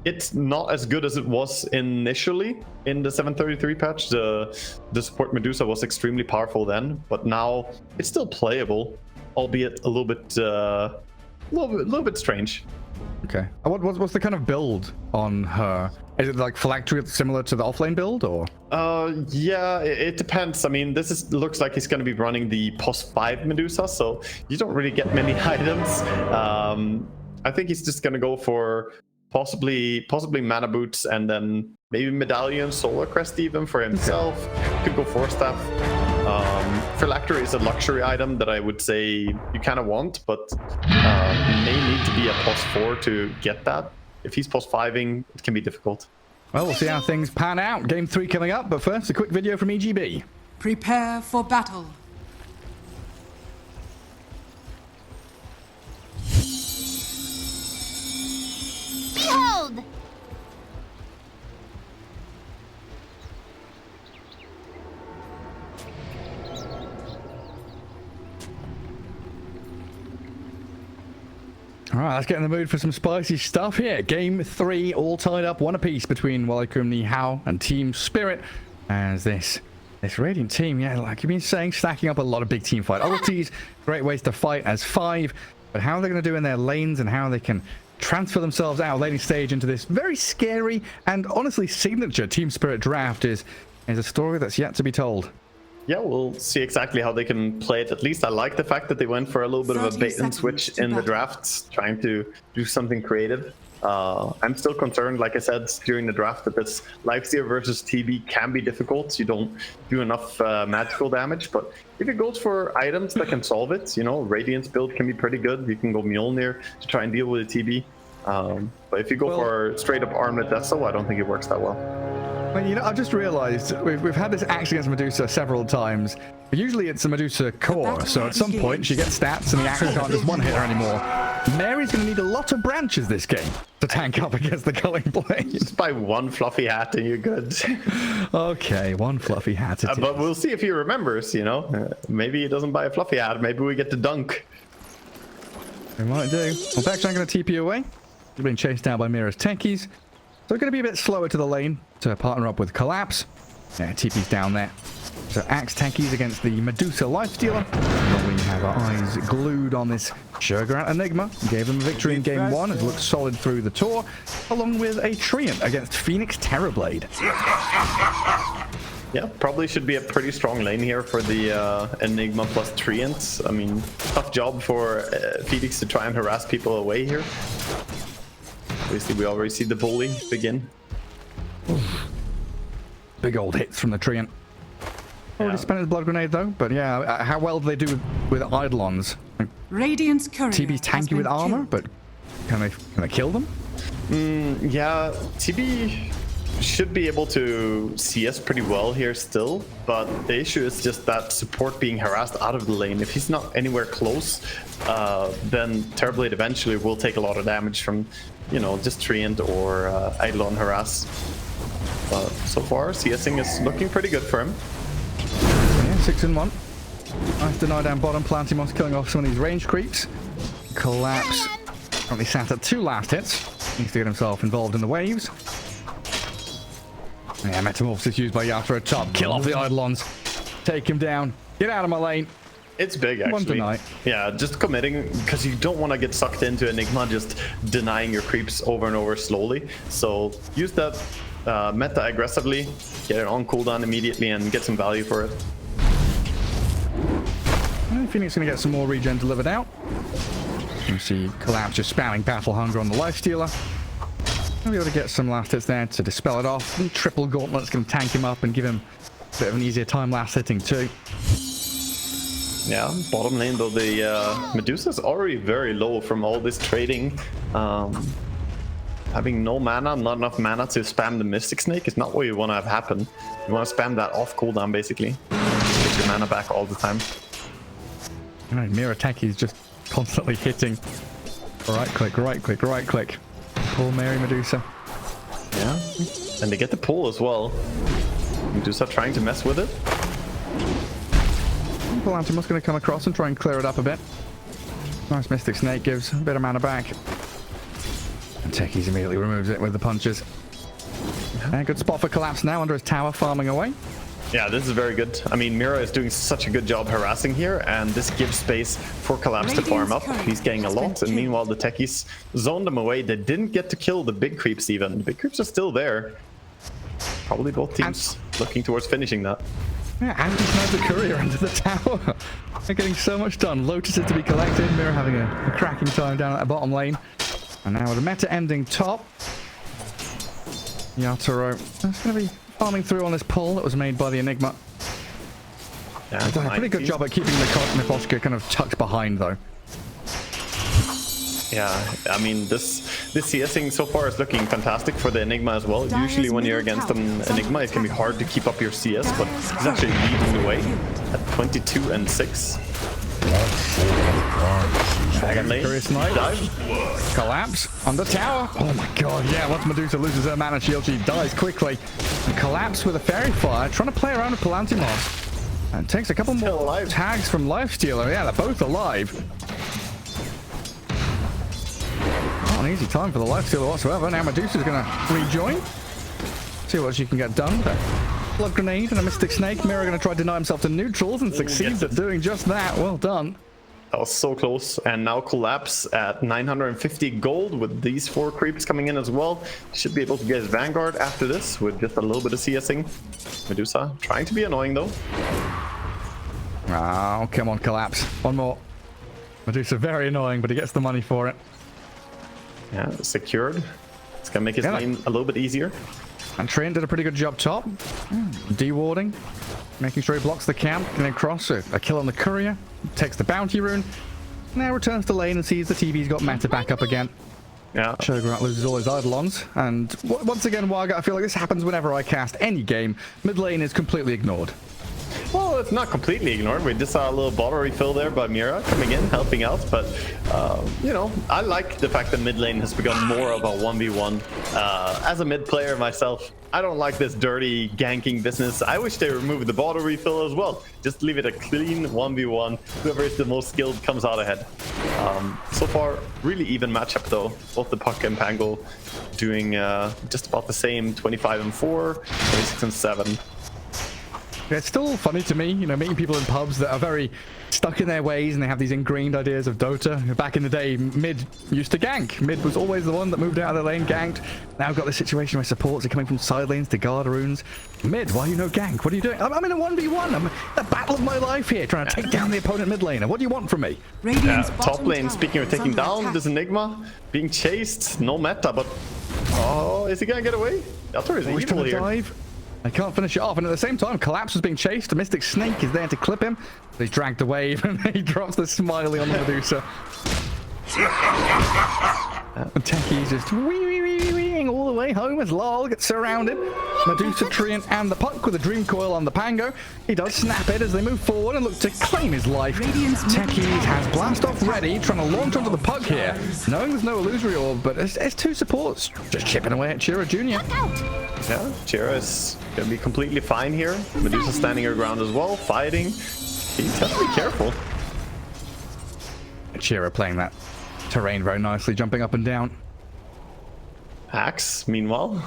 it's not as good as it was initially in the 733 patch. The support Medusa was extremely powerful then, but now it's still playable, albeit a little bit strange. Okay. What's the kind of build on her? Is it like phylactery similar to the offlane build, or? Yeah, it depends. I mean, looks like he's going to be running the +5 Medusa, so you don't really get many items. I think he's just going to go for possibly mana boots, and then maybe medallion, solar crest even for himself. Could go Force Staff. Phylactery is a luxury item that I would say you kind of want, but may need to be a +4 to get that. If he's +5ing, it can be difficult. Well, we'll see how things pan out. Game 3 coming up, but first, a quick video from EGB. Prepare for battle. Behold! All right, let's get in the mood for some spicy stuff here. Game 3, all tied up, one apiece between Ualeikumnihao and Team Spirit. As this Radiant team, yeah, like you've been saying, stacking up a lot of big team fight ultis, great ways to fight as 5. But how they're going to do in their lanes and how they can transfer themselves out laning stage into this very scary and honestly signature Team Spirit draft is a story that's yet to be told. Yeah, we'll see exactly how they can play it. At least I like the fact that they went for a little bit of a bait and switch in the drafts, trying to do something creative. I'm still concerned, like I said during the draft, that this Lifesteal versus TB can be difficult. You don't do enough magical damage, but if it goes for items that can solve it, you know, Radiance build can be pretty good. You can go Mjolnir to try and deal with the TB. But if you go for straight up Armlet Vessel, I don't think it works that well. Well, you know, I've just realized we've had this axe against Medusa several times. Usually it's a Medusa core, so at some point she gets stats and the axe can't just one hit her anymore. Mary's going to need a lot of branches this game to tank up against the Culling Blade. Just buy one fluffy hat and you're good. Okay, one fluffy hat. But we'll see if he remembers, you know. Maybe he doesn't buy a fluffy hat. Maybe we get the dunk. We might do. Well, Beck's not going to TP away. He's being chased down by Mira's techies. So we're going to be a bit slower to the lane to partner up with Collapse. Yeah, TP's down there. So Axe techies against the Medusa Lifestealer. We have our eyes glued on this Sugar Enigma. Gave them a victory in game 1 and looked solid through the tour, along with a Treant against Phoenix Terrorblade. Yeah, probably should be a pretty strong lane here for the Enigma plus Treants. I mean, tough job for Phoenix to try and harass people away here. Obviously, we already see the bully begin. Big old hits from the Treant. Already spent his blood grenade though, but yeah, how well do they do with Eidolons? Radiant's courier TB's tanky with armor, but can they kill them? Yeah, TB should be able to see us pretty well here still, but the issue is just that support being harassed out of the lane. If he's not anywhere close, then Terrorblade eventually will take a lot of damage from, you know, just Treant or Eidolon harass. But so far, CSing is looking pretty good for him. Yeah, 6 in 1. Nice deny down bottom. Plantimos killing off some of these range creeps. Collapse. Currently sat at 2 last hits. Needs to get himself involved in the waves. Yeah, Metamorphosis used by Yatra top. Kill off the Eidolons. Take him down. Get out of my lane. It's big, actually. Yeah, just committing, because you don't want to get sucked into Enigma, just denying your creeps over and over slowly. So use that meta aggressively, get it on cooldown immediately, and get some value for it. I think Phoenix going to get some more regen delivered out. You see Collapse just spamming Battle Hunger on the Lifestealer. We'll be able to get some last hits there to dispel it off. And triple Gauntlet's going to tank him up and give him a bit of an easier time last hitting too. Yeah, bottom lane though, the Medusa's already very low from all this trading. Having no mana, not enough mana to spam the Mystic Snake is not what you want to have happen. You want to spam that off cooldown basically. Get your mana back all the time. Alright, Mira Techies just constantly hitting. Right click, right click, right click. Poor Mary Medusa. Yeah, and they get the pull as well. Medusa trying to mess with it. Lantimus going to come across and try and clear it up a bit. Nice Mystic Snake gives a bit of mana back. And Techies immediately removes it with the punches. And good spot for Collapse now under his tower, farming away. Yeah, this is very good. I mean, Mira is doing such a good job harassing here, and this gives space for Collapse to farm up. He's getting a lot, and meanwhile the Techies zoned them away. They didn't get to kill the big creeps even. The big creeps are still there. Probably both teams looking towards finishing that. Yeah, and he's now the courier under the tower. They're getting so much done. Lotus is to be collected. Mira having a cracking time down at the bottom lane. And now with the meta ending top, Yatoro is going to be farming through on this pull that was made by the Enigma. Yeah, He's done a pretty good job at keeping the Miposhka kind of tucked behind, though. Yeah, I mean, this CSing so far is looking fantastic for the Enigma as well. Usually when you're against an Enigma, it can be hard to keep up your CS, but he's actually leading the way at 22 and 6. Second lane, dive. Collapse on the tower. Oh my god, yeah, once Medusa loses her mana shield, she dies quickly. And Collapse with a Fairy Fire, trying to play around with Palantimos. And takes a couple more tags from Lifestealer. Yeah, they're both alive. Not an easy time for the Lifestealer whatsoever. Now Medusa's going to rejoin. See what she can get done. Blood Grenade and a Mystic Snake. Mira going to try to deny himself to neutrals and succeeds at doing just that. Well done. That was so close. And now Collapse at 950 gold with these 4 creeps coming in as well. Should be able to get his Vanguard after this with just a little bit of CSing. Medusa trying to be annoying though. Oh, come on, Collapse. One more. Medusa very annoying, but he gets the money for it. Yeah, secured. It's gonna make his lane a little bit easier. And Trent did a pretty good job top. De-warding. Making sure he blocks the camp. Getting across. A kill on the courier. Takes the bounty rune. Now returns to lane and sees the TV's got meta back up again. Yeah. Shogun loses all his Eidolons. And once again, Waga, I feel like this happens whenever I cast any game. Mid lane is completely ignored. Well, it's not completely ignored. We just saw a little bottle refill there by Mira coming in, helping out. But, you know, I like the fact that mid lane has become more of a 1v1. As a mid player myself, I don't like this dirty ganking business. I wish they removed the bottle refill as well. Just leave it a clean 1v1. Whoever is the most skilled comes out ahead. So far, really even matchup though. Both the Puck and Pango doing just about the same, 25 and 4, 26 and 7. It's still funny to me, you know, meeting people in pubs that are very stuck in their ways and they have these ingrained ideas of Dota. Back in the day, mid used to gank. Mid was always the one that moved out of the lane, ganked. Now I've got this situation where supports are coming from side lanes to guard runes. Mid, why you no gank? What are you doing? I'm in a 1v1. I'm in the battle of my life here, trying to take down the opponent mid laner. What do you want from me? Top lane, speaking of taking down this Enigma, being chased, no meta, but oh, is he gonna get away? Yatoro is evil here. Dive. I can't finish it off, and at the same time, Collapse is being chased. A Mystic Snake is there to clip him. But he's dragged away, and he drops the smiley on the Medusa. And Techies just wee-wee-wee-weeing all the way home as Lol gets surrounded. Medusa, Treant, and the Puck with a Dream Coil on the Pango. He does snap it as they move forward and look to claim his life. Techies has Blast Off ready, trying to launch onto the Puck here. Knowing there's no Illusory Orb, but it's 2 supports. Just chipping away at Chira Jr. Yeah, Chira is going to be completely fine here. Medusa standing her ground as well, fighting. He has to be careful. Chira playing that terrain very nicely, jumping up and down. Axe, meanwhile,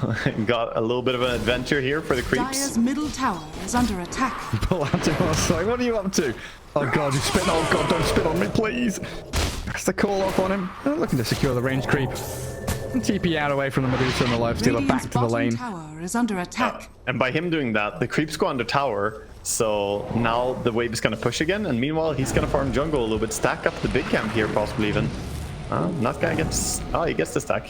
got a little bit of an adventure here for the creeps. Dire's middle tower is under attack. Palantimos, like, what are you up to? Oh god, you spit. Oh god, don't spit on me, please. That's the call off on him. Looking to secure the range creep. And TP out away from the Medusa and the Lifestealer back to the lane. Tower is under attack. And by him doing that, the creeps go under tower. So now the wave is going to push again. And meanwhile, he's going to farm jungle a little bit, stack up the big camp here, possibly even. Not gonna get. Oh, he gets the stack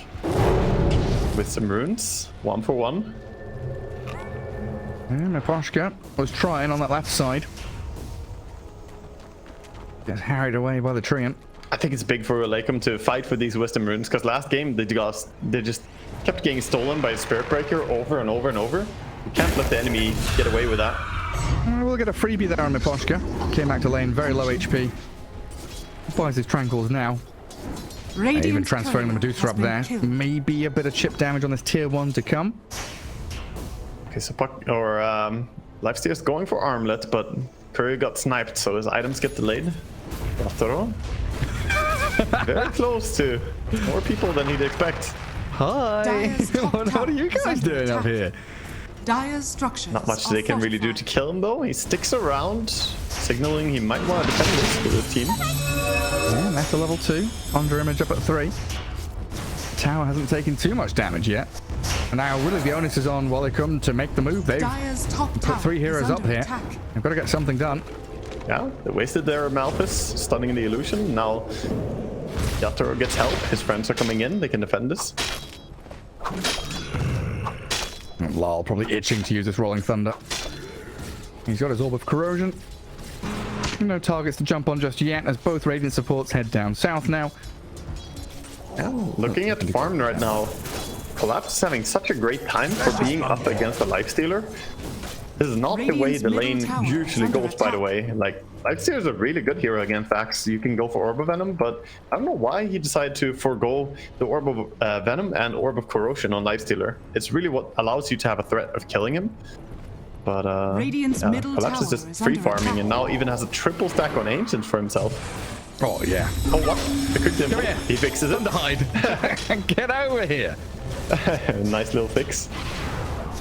with some runes. 1 for 1. And Miposhka was trying on that left side. Gets harried away by the Treant. I think it's big for Ualeikum to fight for these wisdom runes, because last game they just kept getting stolen by a Spirit Breaker over and over and over. You can't let the enemy get away with that. We'll get a freebie there on Miposhka. Came back to lane, very low HP. Buys his tranquils now. Even transferring the Medusa up there. Maybe a bit of chip damage on this tier 1 to come. Okay, so Puck or Lifestealer's going for Armlet, but Courier got sniped, so his items get delayed. Yatoro. Very close to more people than he'd expect. Hi. Dire's top What are you tower is guys under doing up attack. here? Dire's structures Not much are they can really do to fortified. kill him though. He sticks around, signaling he might want to defend this with his team. Yeah, that's a level 2. Conjure image up at 3. Tower hasn't taken too much damage yet. And now really the onus is on Ualeikum to make the move. They've Dire's top put tower 3 heroes is up under here. attack. They've got to get something done. Yeah, they wasted their Malphus, stunning the illusion. Now Yatoro gets help. His friends are coming in. They can defend this. Lal probably itching to use this Rolling Thunder. He's got his Orb of Corrosion. No targets to jump on just yet as both Radiant supports head down south now. Yeah, looking at the farm right now, Collapse is having such a great time for being up against a Lifestealer. This is not the way the lane usually goes, by the way. Like, Lifestealer is a really good hero against Axe. You can go for Orb of Venom, but I don't know why he decided to forego the Orb of Venom and Orb of Corrosion on Lifestealer. It's really what allows you to have a threat of killing him. But Radiant's yeah, middle Collapse is tower just is free under farming attack. and now even has a triple stack on Ancients for himself. Oh, yeah. Oh, what? The quick dimple. Come here. He fixes it. Hide. Get over here. Nice little fix.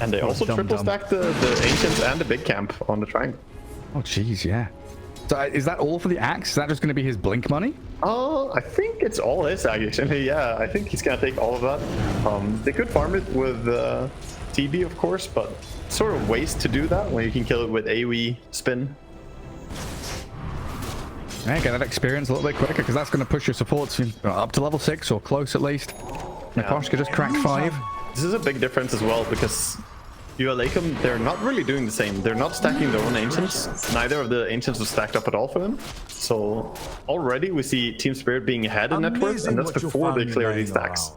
And they also triple stack the Ancients and the big camp on the triangle. Oh, jeez, yeah. So is that all for the Axe? Is that just going to be his blink money? I think it's all his actually. Yeah, I think he's gonna take all of that. They could farm it with TB, of course, but sort of waste to do that when you can kill it with AoE spin. Yeah, get that experience a little bit quicker because that's going to push your supports up to level 6 or close at least. Naposhka just cracked 5. This is a big difference as well because Ualeikum, they're not really doing the same. They're not stacking their own Ancients. Neither of the Ancients was stacked up at all for them. So already we see Team Spirit being ahead in net worth, and that's before they clear these stacks.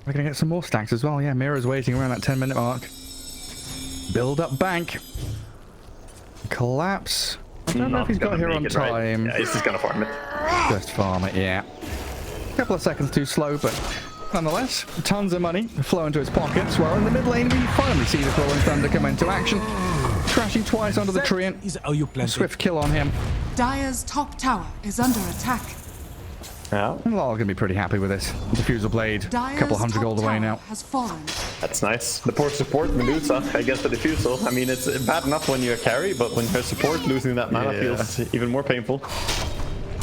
We're going to get some more stacks as well. Yeah, Mira's waiting around that 10-minute mark. Build up bank. Collapse. I don't know if he's got here on time. Yeah, he's just gonna farm it. Just farm it, yeah. A couple of seconds too slow, but nonetheless, tons of money flow into his pockets. Well, in the mid lane, we finally see the Rolling Thunder come into action. Crashing twice onto the tree. Swift kill on him. Dire's top tower is under attack. Yeah, Lal gonna be pretty happy with this. Diffuser blade, a Dire's couple hundred top gold away tower now. has fallen. that's nice. The poor support Medusa against the Diffusal. I mean, it's bad enough when you're a carry, but when you're support, losing that mana feels even more painful.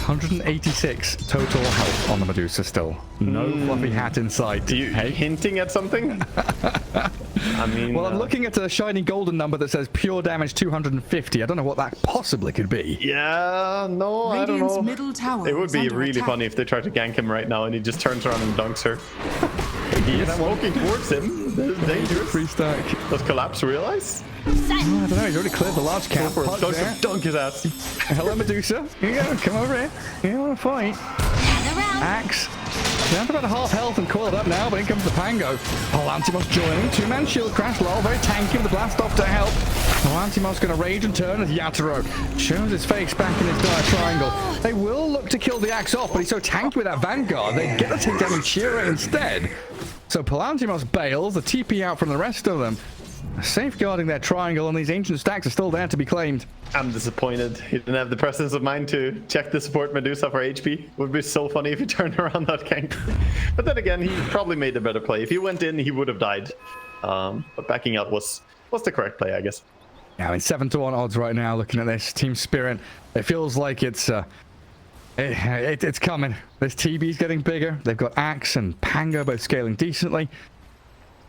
186 total health on the Medusa still. No fluffy hat in sight. Are you hinting at something? I mean, Well, I'm looking at a shiny golden number that says pure damage 250. I don't know what that possibly could be. yeah, no, I don't Radiant's know. middle tower It would is be under really attack. funny if they try to gank him right now and he just turns around and dunks her. He is smoking towards him. This is dangerous. Free stack. Does Collapse realize? I don't know, he's already cleared the large cap. For Pug dunk, there. dunk his ass. Hello, Medusa. Here you go. Come over here. You want to fight? Gather round. Axe. Down to about half health and coiled up now, but in comes the Pango. Polantimos joining. 2-man shield crash. Lol very tanky with the blast off to help. Polantimos going to rage and turn as Yatoro shows his face back in his dire triangle. They will look to kill the Axe off, but he's so tanky with that Vanguard. They get to take down Ichiro instead. So Polantimos bails, the TP out from the rest of them. Safeguarding their triangle, and these ancient stacks are still there to be claimed. I'm disappointed. He didn't have the presence of mind to check the support Medusa for HP. Would be so funny if he turned around that gank. But then again, he probably made a better play. If he went in, he would have died. But backing out was the correct play, I guess. Yeah, I mean 7-1 odds right now. Looking at this Team Spirit, it feels like it's coming. This TB's getting bigger. They've got Axe and Pango both scaling decently.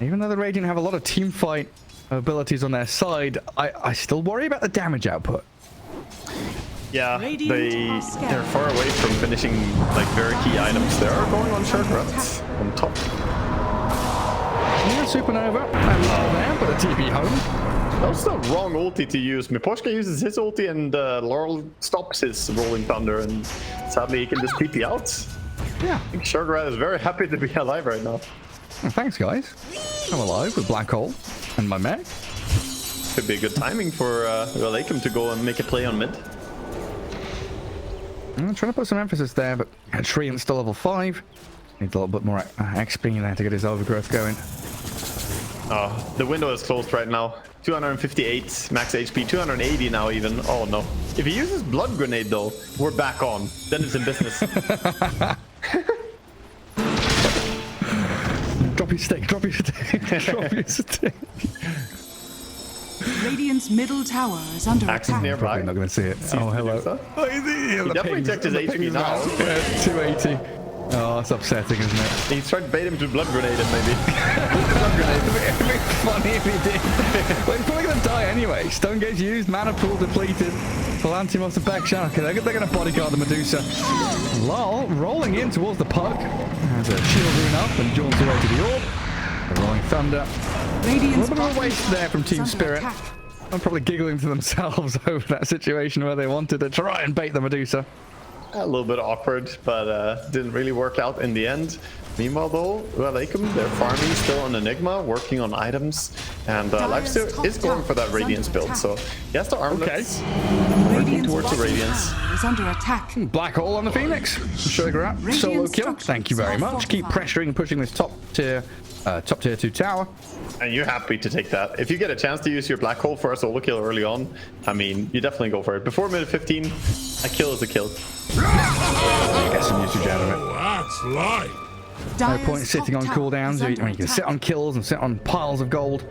Even though the Radiant have a lot of team fight abilities on their side, I still worry about the damage output. Yeah, Radiant are scared. they're far away from finishing like very key items. They are going on short runs on top. Yeah, Supernova and Lal there, but a TP home. That was the wrong ulti to use. Miposhka uses his ulti and Laurel stops his Rolling Thunder, and sadly he can just TP out. Yeah, I think Sugarrat is very happy to be alive right now. well, thanks guys. I'm alive with Black Hole and my mech. Could be a good timing for Ualeikum to go and make a play on mid. I'm trying to put some emphasis there, but Treant's still level 5. Needs a little bit more XP there to get his overgrowth going. Oh, the window is closed right now. 258 max HP, 280 now even. Oh no. If he uses Blood Grenade though, we're back on. Then it's in business. Drop your stick. Drop your stick. Drop your stick. Radiant's middle tower is under Axe attack. nearby. Probably not going to see it. Oh, hello. Medusa. Oh, he definitely checked his HP now. Yeah, 280. Oh, it's upsetting, isn't it? He's trying to bait him to blood grenade him, maybe. Blood grenade. It'd be funny if he did. Well, he's probably going to die anyway. Stone gauge used, mana pool depleted. Palantimos and Backshan. Okay, they're going to bodyguard the Medusa. Lol, rolling in towards the puck. Has a shield rune up and jaunts away to the orb. The Rolling Thunder. A Radiant's little bit of a waste there from Team under Spirit. attack. I'm probably giggling to themselves over that situation where they wanted to try and bait the Medusa. A little bit awkward, but didn't really work out in the end. Meanwhile, though, Ualeikum, they're farming still on Enigma, working on items, and Lifesteal is going for that Radiance build, so he has the armlets. Working towards the Radiance. Is under attack. Black hole on the Phoenix. Sugar up. Solo kill. Thank you very much. Keep pressuring and pushing this top tier 2 tower. And you're happy to take that. If you get a chance to use your black hole for a solo kill early on, I mean, you definitely go for it. Before minute 15, a kill is a kill. Get some usage out of it. That's life. No point sitting on cooldowns. I mean, you can sit on kills and sit on piles of gold.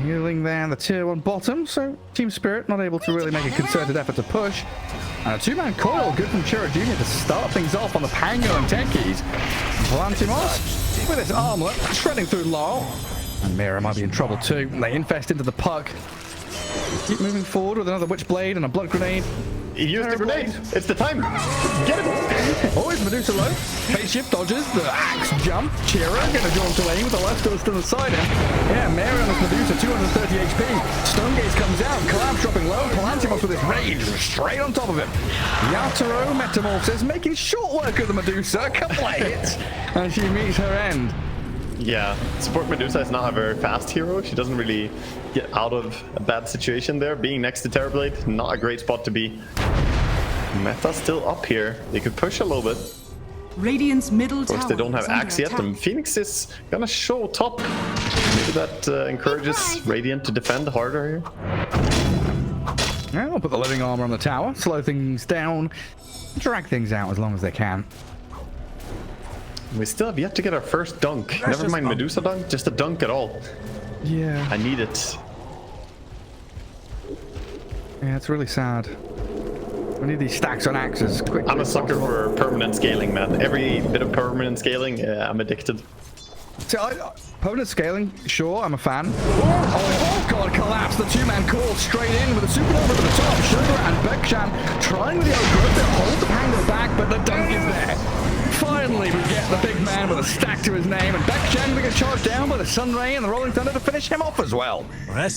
Healing there in the tier 1 bottom, so Team Spirit not able to really make a concerted effort to push. And a 2-man coil, good from Chira Jr. to start things off on the Pango and Techies. Palantimos with his armlet, shredding through Laurel. And Mira might be in trouble too. They infest into the puck. Keep moving forward with another Witch Blade and a Blood Grenade. He used the grenade. It's the time. Get him. Always Medusa low. Phase shift dodges. The axe jump. Chira gonna jaunt away with the leftovers to the side. Yeah, Mary on this Medusa, 230 HP. Stone Gaze comes out. Collapse dropping low. Palantimos with his rage straight on top of him. Yatoro metamorphoses, making short work of the Medusa. A couple of hits, and she meets her end. Yeah, support Medusa is not a very fast hero. She doesn't really get out of a bad situation there. Being next to Terrorblade, not a great spot to be. Meta still up here. They could push a little bit. Radiant's middle tower. Of course, they don't have axe yet. And Phoenix is gonna show top. Maybe that encourages Radiant to defend harder here. Yeah, we'll put the living armor on the tower, slow things down, drag things out as long as they can. We still have yet to get our first dunk. Never mind Medusa dunk, just a dunk at all. Yeah. I need it. Yeah, it's really sad. We need these stacks on axes. Quick. I'm a sucker for permanent scaling, man. Every bit of permanent scaling, I'm addicted. So, permanent scaling, sure, I'm a fan. Oh god, collapse. The 2-man call straight in with a supernova to the top. Sugar and Bekshan trying with the outgrowth to hold the Pango back, but the dunk is there. Finally, we get the big man with a stack to his name, and Bekshan will get charged down by the Sunray and the Rolling Thunder to finish him off as well.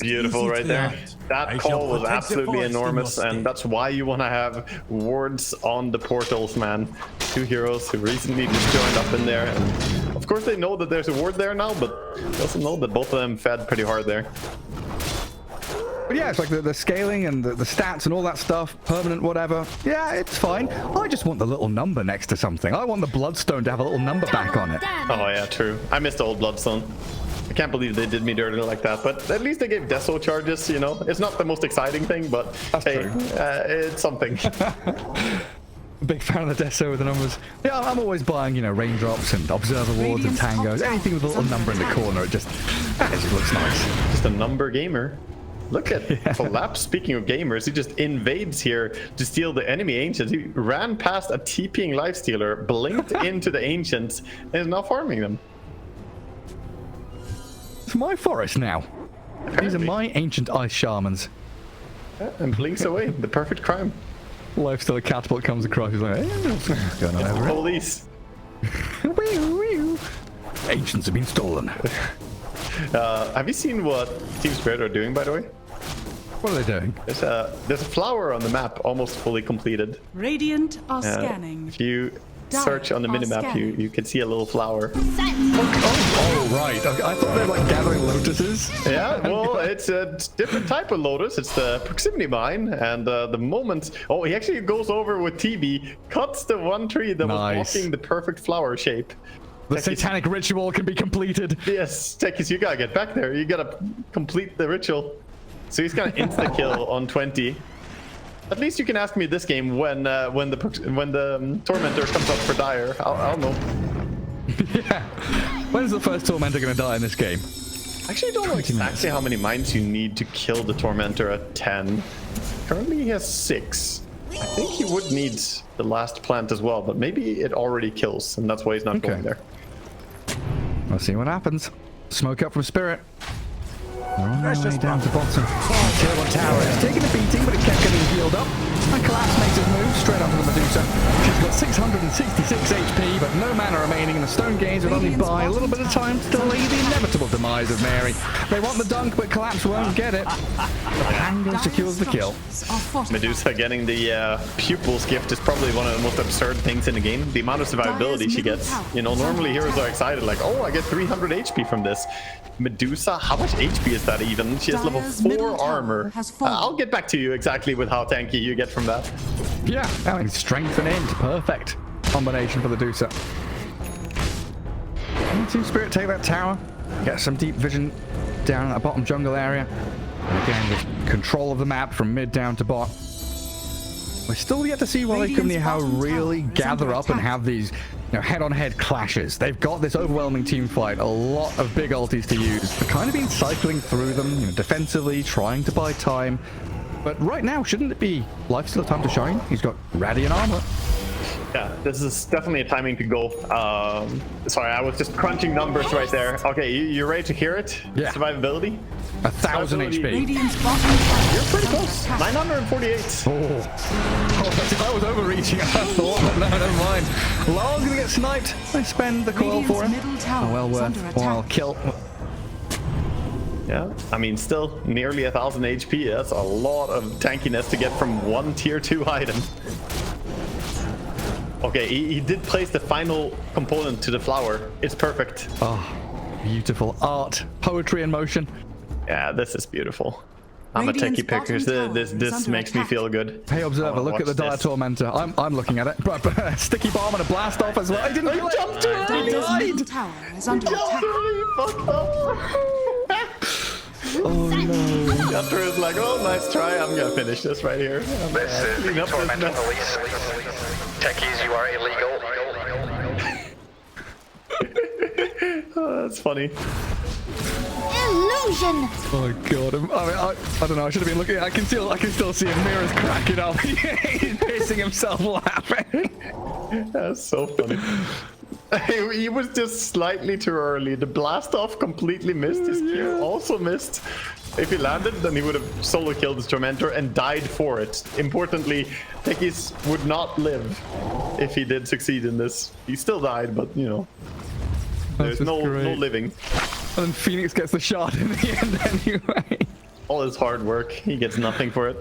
Beautiful right there. That call was absolutely enormous, and that's why you want to have wards on the portals, man. 2 heroes who recently just joined up in there. And of course, they know that there's a ward there now, but they also know that both of them fed pretty hard there. But yeah, it's like the scaling and the stats and all that stuff, permanent, whatever. Yeah, it's fine. I just want the little number next to something. I want the Bloodstone to have a little number back on it. Oh yeah, true. I missed the old Bloodstone. I can't believe they did me dirty like that, but at least they gave Deso charges, you know? It's not the most exciting thing, but that's hey, it's something. Big fan of the Deso with the numbers. Yeah, I'm always buying, you know, raindrops and observer wards and tangos. Anything with a little number in the corner, it just looks nice. Just a number gamer. Look at Collapse. Speaking of gamers, he just invades here to steal the enemy Ancients. He ran past a TPing Lifestealer, blinked into the Ancients, and is now farming them. It's my forest now. Apparently. These are my ancient ice shamans. Yeah, and blinks away. The perfect crime. Lifestealer catapult comes across. He's like, what's going on over police. Ancients have been stolen. Have you seen what Team Spirit are doing, by the way? What are they doing? There's a flower on the map, almost fully completed. Radiant are scanning. If you search on the minimap, you can see a little flower. Oh, right. Okay, I thought they were like gathering lotuses. Yeah, well, it's a different type of lotus. It's the proximity mine, and the moment... Oh, he actually goes over with TB, cuts the one tree that was blocking the perfect flower shape. The satanic ritual can be completed. Yes, Tekis, you gotta get back there. You gotta complete the ritual. So he's gonna insta kill on 20. At least you can ask me this game when the Tormentor comes up for Dire. I'll know. Yeah. When's the first Tormentor going to die in this game? Actually, I don't know exactly how many mines you need to kill the Tormentor at 10. Currently, he has 6. I think he would need the last plant as well, but maybe it already kills, and that's why he's not going there. We'll see what happens. Smoke up from Spirit. They're on their way down to bottom. Tier 1 tower is taking a beating, but it kept getting healed up. And Collapse makes his move straight onto the Medusa. She's got 666 HP, but no mana remaining, and the Stone Gaze will only buy a little bit of time to delay the inevitable demise of Mary. They want the dunk, but Collapse won't get it. Pango secures the kill. Medusa getting the Pupil's Gift is probably one of the most absurd things in the game. The amount of survivability she gets. You know, normally heroes are excited, like, oh, I get 300 HP from this. Medusa, how much HP is that even? She has level 4 armor. I'll get back to you exactly with how tanky you get from that. Yeah, I mean, strength and int, perfect combination for the Medusa. Team Spirit take that tower, get some deep vision down at the bottom jungle area. And again, with control of the map from mid down to bot. We're still yet to see Ualeikumnihao really gather up and have these, you know, head-on-head clashes. They've got this overwhelming team fight, a lot of big ultis to use. They've kind of been cycling through them, you know, defensively, trying to buy time. But right now, shouldn't it be Life's Still Time to Shine? He's got Radiant Armor. Yeah, this is definitely a timing to go. Sorry, I was just crunching numbers right there. Okay, you ready to hear it? Yeah. Survivability? 1,000 HP. You're pretty close. 948. Oh, if I was overreaching, I thought, but no, never mind. Lar's gonna get sniped. I spend the coil for him. Oh, well worthwhile kill. Yeah, I mean, still nearly 1,000 HP. That's a lot of tankiness to get from one tier 2 item. Okay, he did place the final component to the flower. It's perfect. Oh, beautiful art, poetry in motion. Yeah, this is beautiful. I'm a techie picker. This makes me feel good. Hey, Observer, look at the Dire Tormentor. I'm looking at it. But sticky bomb and a blast off as well. I didn't jump too early. Middle tower is under attack. Oh no. After is like, oh, nice try. I'm gonna finish this right here. This is the Tormentor Police. Techies, you are illegal. Oh, that's funny. Illusion! Oh god, I don't know, I should have been looking. I can still see him. Mirrors cracking up. He's pissing himself laughing. That's so funny. He was just slightly too early. The blast off completely missed. His Q also missed. If he landed, then he would have solo killed his Tormentor and died for it. Importantly, Techies would not live if he did succeed in this. He still died, but you know, there's no living. And then Phoenix gets the shot in the end anyway. All his hard work, he gets nothing for it.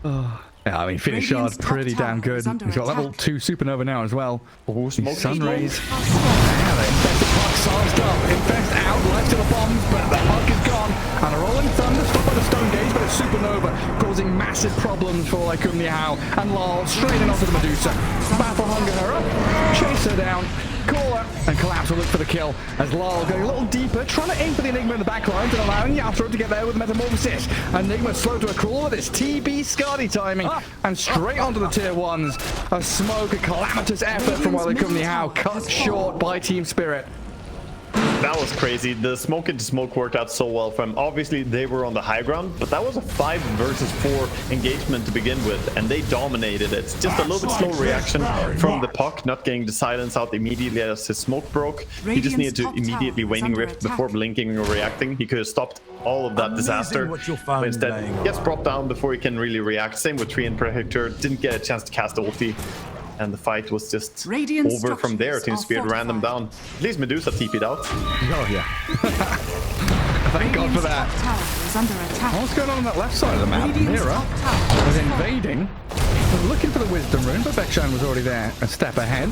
Yeah, I mean, Phoenix Shard pretty damn good. He's got level 2 Supernova now as well. Oh, smoke. Sun Rays. Yeah, they infest the puck, Sarged up. Infest out, left to the bombs, but the puck is gone. And a Rolling Thunder stopped by the Stone Gaze, but it's Supernova, causing massive problems for Ualeikumnihao. And Lal straight in onto the Medusa. Battle Hunger her up, chase her down, call her, and Collapse will look for the kill. As Lal going a little deeper, trying to aim for the Enigma in the back lines and allowing Yatra to get there with Metamorphosis. Enigma slow to a crawl with its TB Scardy timing. And straight onto the tier 1s. A smoke, a calamitous effort from Ualeikumnihao, cut short by Team Spirit. That was crazy. The smoke into smoke worked out so well for him. Obviously, they were on the high ground, but that was a 5 versus 4 engagement to begin with, and they dominated it. Just a little bit slow reaction from the puck, not getting the silence out immediately as his smoke broke. He just needed to immediately Waning Rift before blinking or reacting. He could have stopped all of that disaster, but instead gets brought down before he can really react. Same with Tree and Protector. Didn't get a chance to cast ulti. And the fight was just over from there. Team Spirit ran them down. At least Medusa TP'd out. Oh, yeah. Thank God for that. What's going on that left side of the map? Mira was invading. Looking for the Wisdom Rune, but Bekshan was already there a step ahead.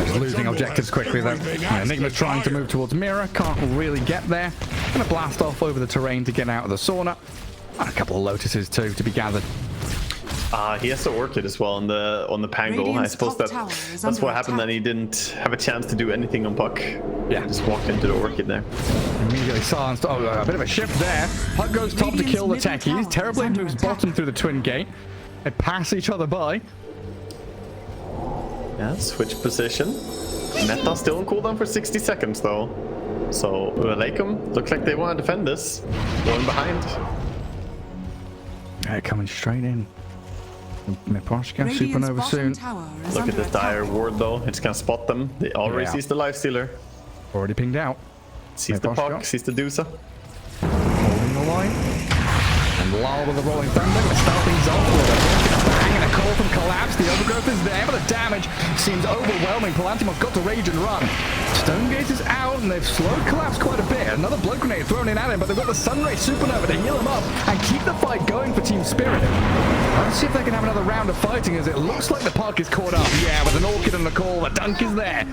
Just losing objectives quickly, though. Enigma's trying to move towards Mira. Can't really get there. Gonna blast off over the terrain to get out of the sauna. And a couple of Lotuses, too, to be gathered. He has to Orchid as well on the Pango. I suppose that's what happened. Then he didn't have a chance to do anything on Puck. Yeah, just walked into the Orchid there. Immediately silenced. Oh, a bit of a shift there. Puck goes top to kill the techies. Terrorblade moves bottom through the Twin Gate. They pass each other by. Yeah, switch position. Meta still on cooldown for 60 seconds though. So Ualeikum looks like they want to defend this. Going behind. Alright, coming straight in. Miposhka, Radiant's Supernova bottom soon. tower is Look at under this dire attack. ward though. It's gonna spot them. They already Yeah. sees the lifestealer. Already pinged out. Sees the Miposhka. puck, sees the Dusa. Holding the line. And Lal with the rolling thunder. Gonna start things off with a bang and a call from Collapse. The overgrowth is there, but the damage seems overwhelming. Palantimos got to rage and run. Stonegate is out, and they've slowed Collapse quite a bit. Another blood grenade thrown in at him, but they've got the Sunray Supernova to heal him up and keep the fight going for Team Spirit. Let's see if they can have another round of fighting, as it looks like the puck is caught up. Yeah, with an Orchid and a call, the dunk is there.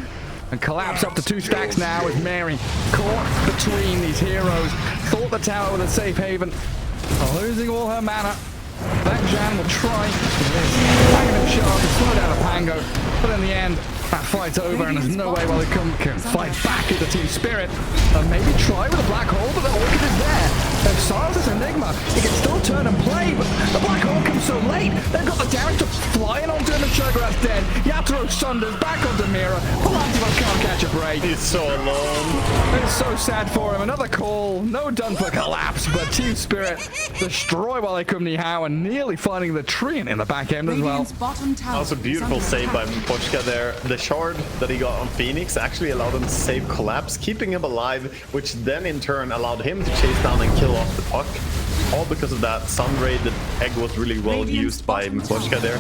And Collapse up to 2 stacks now as Mary caught between these heroes. Thought the tower was a safe haven. Losing all her mana. That Jan will try this Magnum Shard to slow down a Pango, but in the end, that fight's over, and there's no way Ualeikum can fight back into Team Spirit. And maybe try with a black hole, but the Orchid is there. If Silas Enigma, he can still turn and play, but the black hole comes so late. They've got the damage to fly in onto him, and Cho'Gath's dead. Yatoro sunders back onto Mira. Palantimos can't catch a break. He's so alone. It's so sad for him. Another call. No done for Collapse, but Team Spirit destroy Ualeikumnihao and nearly finding the Treant in the back end as well. Radiant's bottom tower That was a beautiful is under save by attack. Miposhka there. The shard that he got on Phoenix actually allowed him to save Collapse, keeping him alive, which then in turn allowed him to chase down and kill off the puck. All because of that Sunray. The egg was really well used by Miposhka there,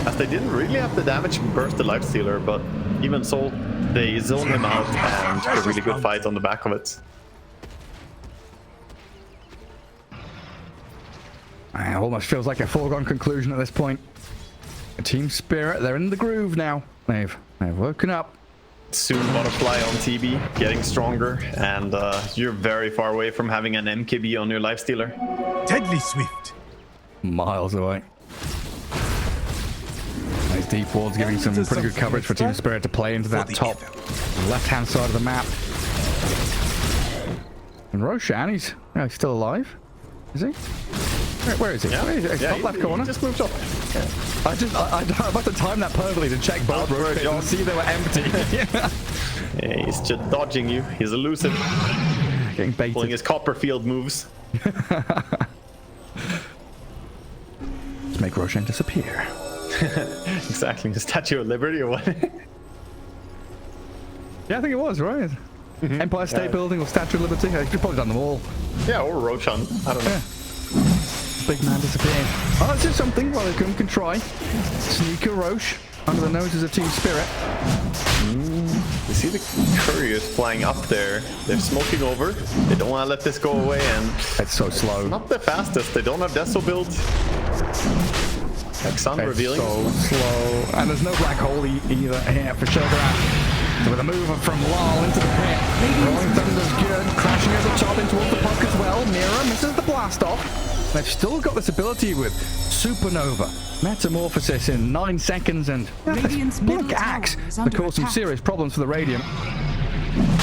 as they didn't really have the damage to burst the lifestealer, but even so, they zone him out and took a really good fight on the back of it. It almost feels like a foregone conclusion at this point. Team Spirit, they're in the groove now. They've woken up. Soon Butterfly on TB, getting stronger, and you're very far away from having an MKB on your lifestealer. Deadly swift. Miles away. These deep walls giving some pretty good coverage for Team Spirit to play into that top left-hand side of the map. And Roshan, he's still alive. Is he? Where is he? Yeah, Where is he? Top he- left corner. He just moved up. I must have timed that perfectly to check both Outward, rotates and see they were empty. Yeah, he's just dodging you. He's elusive, Getting pulling baited. his Copperfield moves. Let's make Roshan disappear. Exactly, the Statue of Liberty or what? Yeah, I think it was, right? Empire State Building or Statue of Liberty. He's probably done them all. Yeah, or Roshan. I don't know. Yeah. Big man disappeared. Oh, that's just something Ualeikum can try. Sneaker Roche under the noses of Team Spirit. You see the couriers flying up there. They're smoking over. They don't want to let this go away, and It's so slow. not the fastest. They don't have Deso build. Exxon revealing. So slow. And there's no black hole either here for Cho'Gath. So with a move from Lal into the pit. Rolling Thunder's good. Crashing over the top in towards the puck as well. Mira misses the blast off. They've still got this ability with Supernova. Metamorphosis in 9 seconds, and Radiant's middle Big Axe tower is that under caused some attack. serious problems for the Radiant.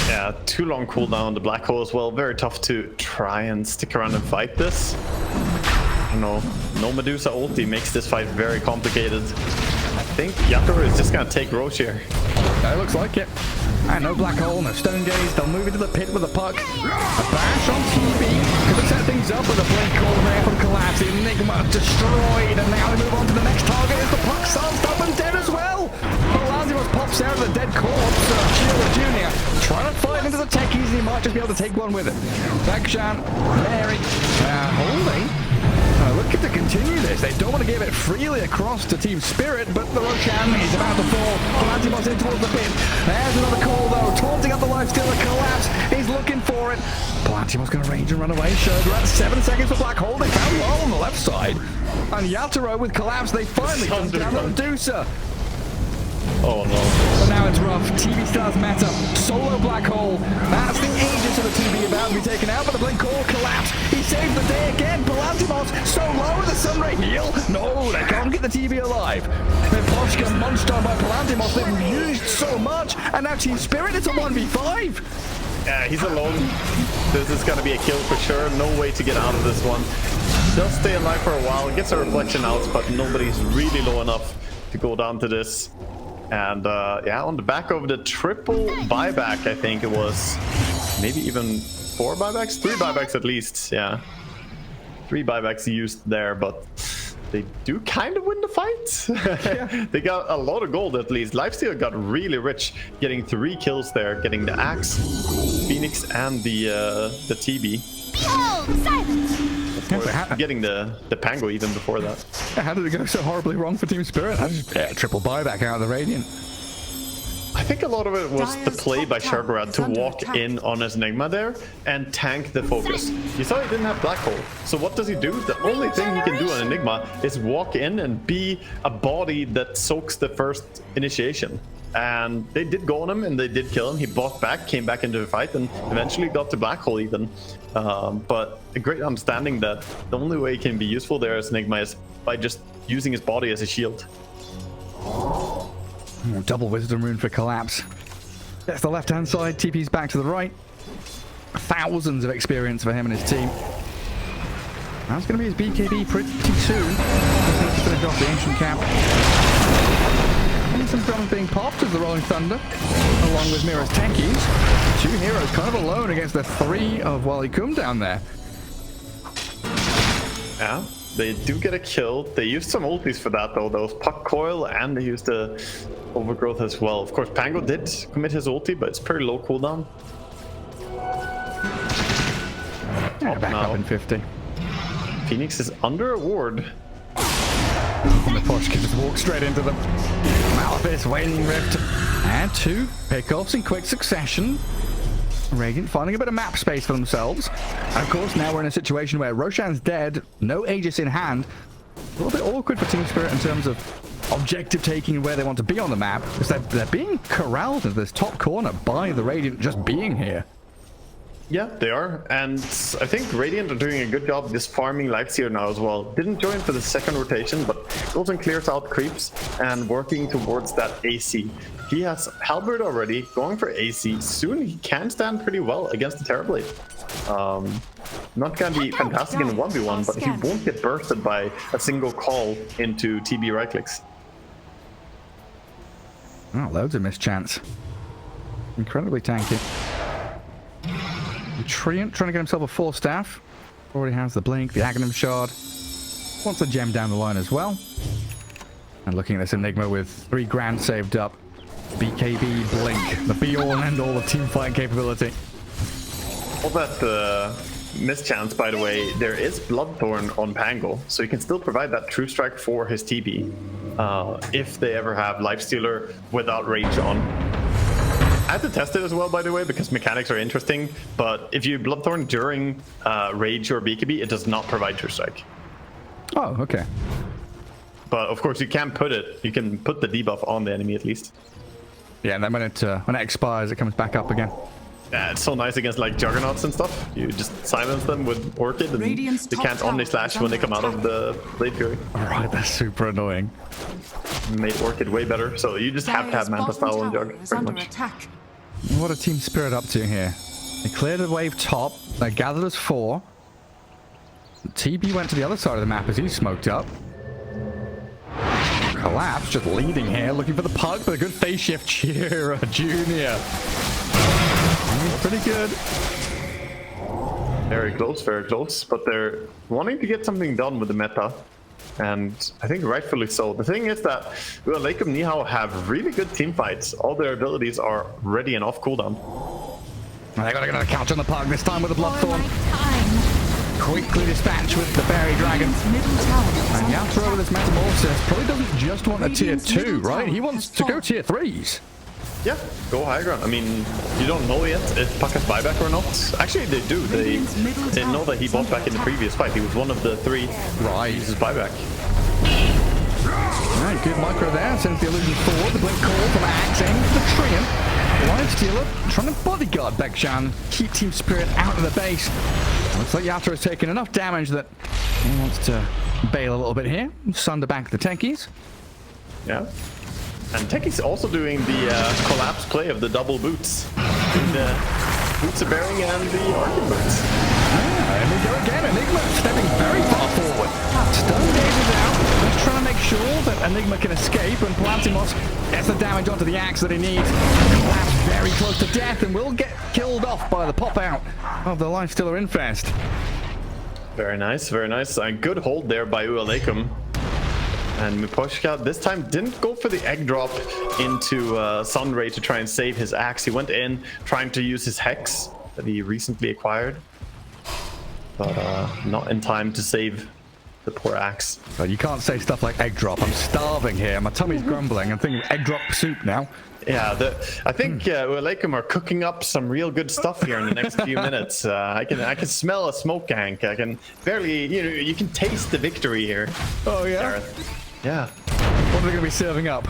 Yeah, too long cooldown. The black hole as well. Very tough to try and stick around and fight this. I don't know. No Medusa ulti makes this fight very complicated. I think Yatoro is just gonna take Roche here. Yeah, it looks like it. And no black hole, no stone gaze. They'll move into the pit with a puck. A bash on TV. Could have set things up with a blade call there from Collapse. Enigma destroyed. And now they move on to the next target. Is the puck solved up and dead as well? Palantimos pops out of the dead corpse. Sheila Jr. trying to fight into the techies. He might just be able to take one with it. Bakshan, Mary, holding. Looking to continue this. They don't want to give it freely across to Team Spirit, but the Roshan is about to fall. Palantimos in towards the pit. There's another call though. Taunting up the lifestealer. Collapse. He's looking for it. Palantimos going to range and run away. Cho'Gath 7 seconds for black hole. They found Lal on the left side. And Yatoro with Collapse. They finally come down to Medusa. Oh no. But now it's rough. TV stars matter. Solo black hole. That's the Aegis of the TV about to be taken out, but the blink call Collapse. He saves the day again. Palantimos so low with the Sunray heal. No, they can't get the TV alive. Miposhka munched on by Palantimos. They've used so much, and now Team Spirit is a 1v5. Yeah, he's alone. This is gonna be a kill for sure. No way to get out of this one. They'll stay alive for a while. Gets a reflection out, but nobody's really low enough to go down to this. And yeah, on the back of the triple buyback, I think it was maybe even 4 buybacks, 3 buybacks at least. Yeah, 3 buybacks used there, but they do kind of win the fight. They got a lot of gold at least. Lifesteal got really rich, getting 3 kills there, getting the axe, Phoenix, and the TB. Behold, silence! Of course, getting the Pango even before that. How did it go so horribly wrong for Team Spirit? I just triple buyback out of the Radiant. I think a lot of it was the play by Shargarad to walk in on his Enigma there and tank the focus. You saw he didn't have Black Hole. So what does he do? The only thing he can do on Enigma is walk in and be a body that soaks the first initiation. And they did go on him and they did kill him. He bought back, came back into the fight, and eventually got to Black Hole even. But a great understanding that the only way he can be useful there as Enigma is by just using his body as a shield. Double Wisdom Rune for collapse. That's the left-hand side. TP's back to the right. Thousands of experience for him and his team. That's going to be his BKB pretty soon. He's going to drop the Ancient Cap. And some drums being popped as the Rolling Thunder, along with Mira's Techies. 2 heroes kind of alone against the 3 of Ualeikumnihao down there. Yeah. They do get a kill. They used some ultis for that though. Those Puck Coil, and they used the Overgrowth as well. Of course, Pango did commit his ulti, but it's pretty low cooldown. Yeah, back up in 50. Phoenix is under a ward. And the push can just walk straight into them. Malefice, Waning Rift, and 2 pickoffs in quick succession. Radiant finding a bit of map space for themselves. And of course, now we're in a situation where Roshan's dead, no Aegis in hand. A little bit awkward for Team Spirit in terms of objective taking and where they want to be on the map, because they're being corralled into this top corner by the Radiant just being here. Yeah, they are. And I think Radiant are doing a good job just farming Lifesteal now as well. Didn't join for the second rotation, but goes and clears out creeps and working towards that AC. He has Halberd already, going for AC. Soon he can stand pretty well against the Terrorblade. Not going to be fantastic in 1v1, but he won't get bursted by a single call into TB right clicks. Oh, loads of mischance. Incredibly tanky. Treant trying to get himself a 4 staff. Already has the Blink, the Aghanim Shard. Wants a gem down the line as well. And looking at this Enigma with 3 grand saved up. BKB Blink, the be-all and end-all of teamfight capability. All that mischance, by the way, there is Bloodthorn on Pango, so he can still provide that True Strike for his TB. If they ever have Lifestealer without Rage on. I had to test it as well, by the way, because mechanics are interesting, but if you Bloodthorn during Rage or BKB, it does not provide True Strike. Oh, okay. But of course, you can put it. You can put the debuff on the enemy at least. Yeah, and then when it expires, it comes back up again. Yeah, it's so nice against like Juggernauts and stuff. You just silence them with Orchid, and they can't Omni-Slash when they come out of the Blade Fury. Alright, that's super annoying. Made Orchid way better, so you just have to have Manta Foul and Jug, pretty much. Attack. What are Team Spirit up to here? They cleared the wave top. They gathered as 4. TB went to the other side of the map as he smoked up. Collapse just leading here, looking for the puck, but a good phase shift. Cheer Junior. He's pretty good. Very close, but they're wanting to get something done with the meta. And I think rightfully so. The thing is that Ualeikumnihao have really good team fights. All their abilities are ready and off cooldown. They got to get another couch on the puck, this time with the Bloodthorn. Quickly dispatched with the Fairy Dragon. And Yatra with his Metamorphosis probably doesn't just want a tier 2, right? He wants to go tier 3s. Yeah, go high ground. I mean, you don't know yet if Puck has buyback or not. Actually, they do. They know that he bought back in the previous fight. He was one of the 3 right. uses buyback. Right, good micro there. Sends the illusion forward. The blink call from Axe aiming for the Treant. Lifestealer trying to bodyguard Bekshan. Keep Team Spirit out of the base. Looks like Yatra has taken enough damage that he wants to bail a little bit here. Sunder back the Techies. Yeah. And Techies also doing the collapse play of the double boots. The boots of bearing and the arcing boots. Yeah. And we go again. Enigma stepping very far forward. Stone gazes out. Just trying to make sure that Enigma can escape. And Plantimos gets the damage onto the axe that he needs. Collapse very close to death and will get killed off by the pop out of the Lifestealer Infest. Very nice, very nice. A good hold there by Ualeikum. And Miposhka this time didn't go for the egg drop into Sunray to try and save his axe. He went in trying to use his hex that he recently acquired. But not in time to save the poor axe. Well, you can't say stuff like egg drop. I'm starving here. My tummy's grumbling. I'm thinking egg drop soup now. Yeah, I think Ualeikum are cooking up some real good stuff here in the next few minutes. I can smell a smoke, Hank. I can barely, you can taste the victory here. Oh yeah. Gareth. Yeah. What are they going to be serving up?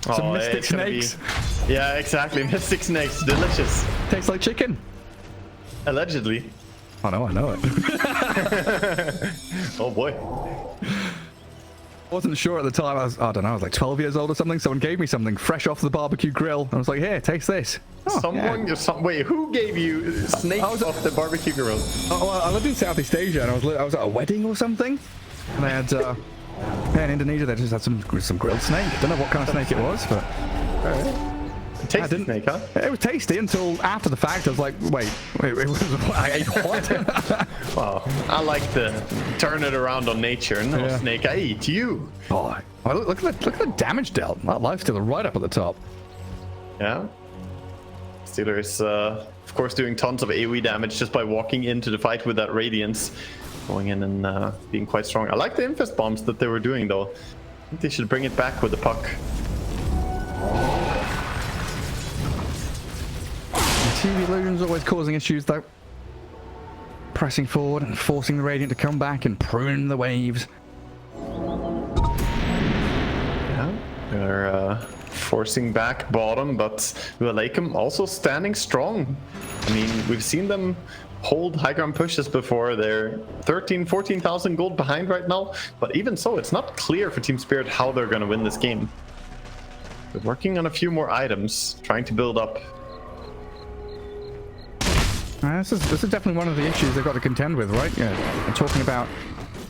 Some mystic snakes. Yeah, exactly. Mystic snakes, delicious. Tastes like chicken. Allegedly. Oh no, I know it. Oh boy. Wasn't sure at the time. I don't know, I was like 12 years old or something. Someone gave me something fresh off the barbecue grill. I was like, here, taste this. Oh, Wait, who gave you snake off the barbecue grill? Oh, well, I lived in Southeast Asia and I was at a wedding or something. And they had, in Indonesia, they just had some grilled snake. Don't know what kind of snake it was, but... Tasty snake, huh? It was tasty until after the fact. I was like, wait, it was, I ate what? Wow, I like to turn it around on nature. No, snake, I eat you. Oh, look at the damage dealt. That Lifestealer right up at the top. Yeah. Stealer is, of course, doing tons of AoE damage just by walking into the fight with that Radiance. Going in and being quite strong. I like the Infest bombs that they were doing, though. I think they should bring it back with the puck. TV Illusion's always causing issues, though. Pressing forward and forcing the Radiant to come back and prune the waves. Yeah, they're forcing back bottom, but Ualeikum also standing strong. I mean, we've seen them hold high ground pushes before. They're 14,000 gold behind right now, but even so, it's not clear for Team Spirit how they're going to win this game. They're working on a few more items, trying to build up. This is definitely one of the issues they've got to contend with, right? Yeah, I'm talking about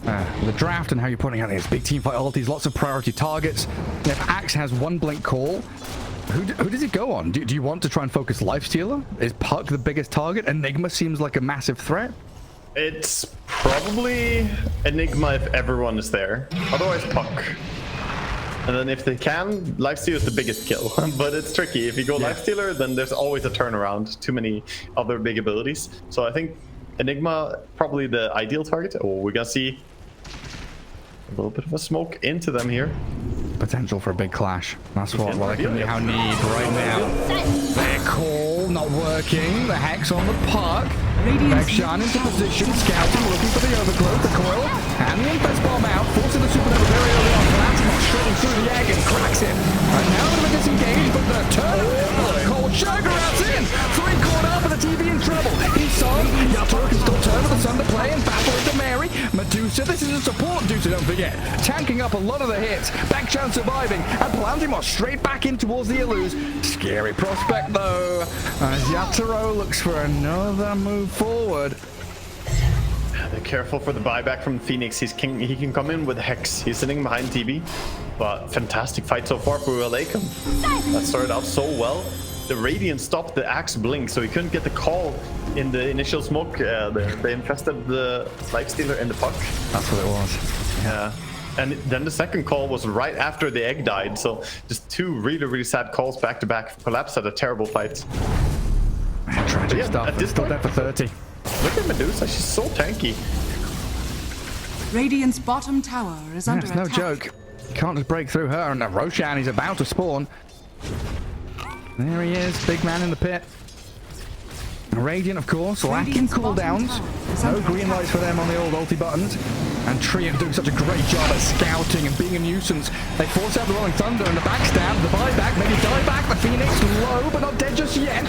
the draft and how you're putting out these big team fight ultis, lots of priority targets. If Axe has one blink call, who does it go on? Do you want to try and focus Lifestealer? Is Puck the biggest target? Enigma seems like a massive threat. It's probably Enigma if everyone is there. Otherwise, Puck. And then if they can, Lifestealer is the biggest kill. But it's tricky. If you go Lifestealer, then there's always a turnaround. Too many other big abilities. So I think Enigma, probably the ideal target. Oh, we're gonna see a little bit of a smoke into them here. Potential for a big clash. That's what Ualeikumnihao need right now. Their call not working. The Hex on the Puck. Vekshan into position, scouting, looking for the overgrowth, the coil, and the Infest bomb out, forcing the Supernova very early on. Plantimos straight through the egg and cracks it. And now they're disengaged, but the turn of cold sugar out in. 3-quarter up, and the TV in trouble. He's on. Yatoro can still turn with the sun to play and battle into Mary. Medusa, this is a support Medusa, don't forget. Tanking up a lot of the hits. Vekshan surviving, and Plantimos straight back in towards the Illus. Scary prospect though, as Yatoro looks for another move forward. They're careful for the buyback from Phoenix. He can come in with Hex. He's sitting behind TB, but fantastic fight so far for Ualeikum. That started out so well. The Radiant stopped the Axe blink, so he couldn't get the call in the initial smoke. They infested the Lifestealer in the Puck. That's what it was. Yeah. And then the second call was right after the egg died, so just two really sad calls back to back. Collapse had a terrible fight. Man, tragic stuff. It's still there for 30. Look at Medusa, she's so tanky. Radiant's bottom tower is under It's attack. no joke. You can't just break through her, and Roshan is about to spawn. There he is, big man in the pit. Radiant, of course, lacking cooldowns. No green lights for them on the old ulti buttons. And Tree are doing such a great job at scouting and being a nuisance. They force out the Rolling Thunder and the backstab, the buyback, maybe die back. The Phoenix low, but not dead just yet.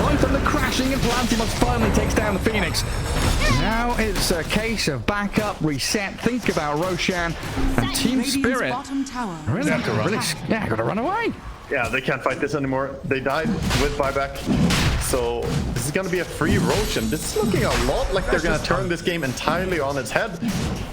Rolling Thunder crashing, and Plantimos finally takes down the Phoenix. Now it's a case of back up, reset, think about Roshan and Team Spirit. Bottom tower Really, gotta run away. Yeah, they can't fight this anymore. They died with buyback. So this is going to be a free roach, and this is looking a lot like they're going to turn this game entirely on its head.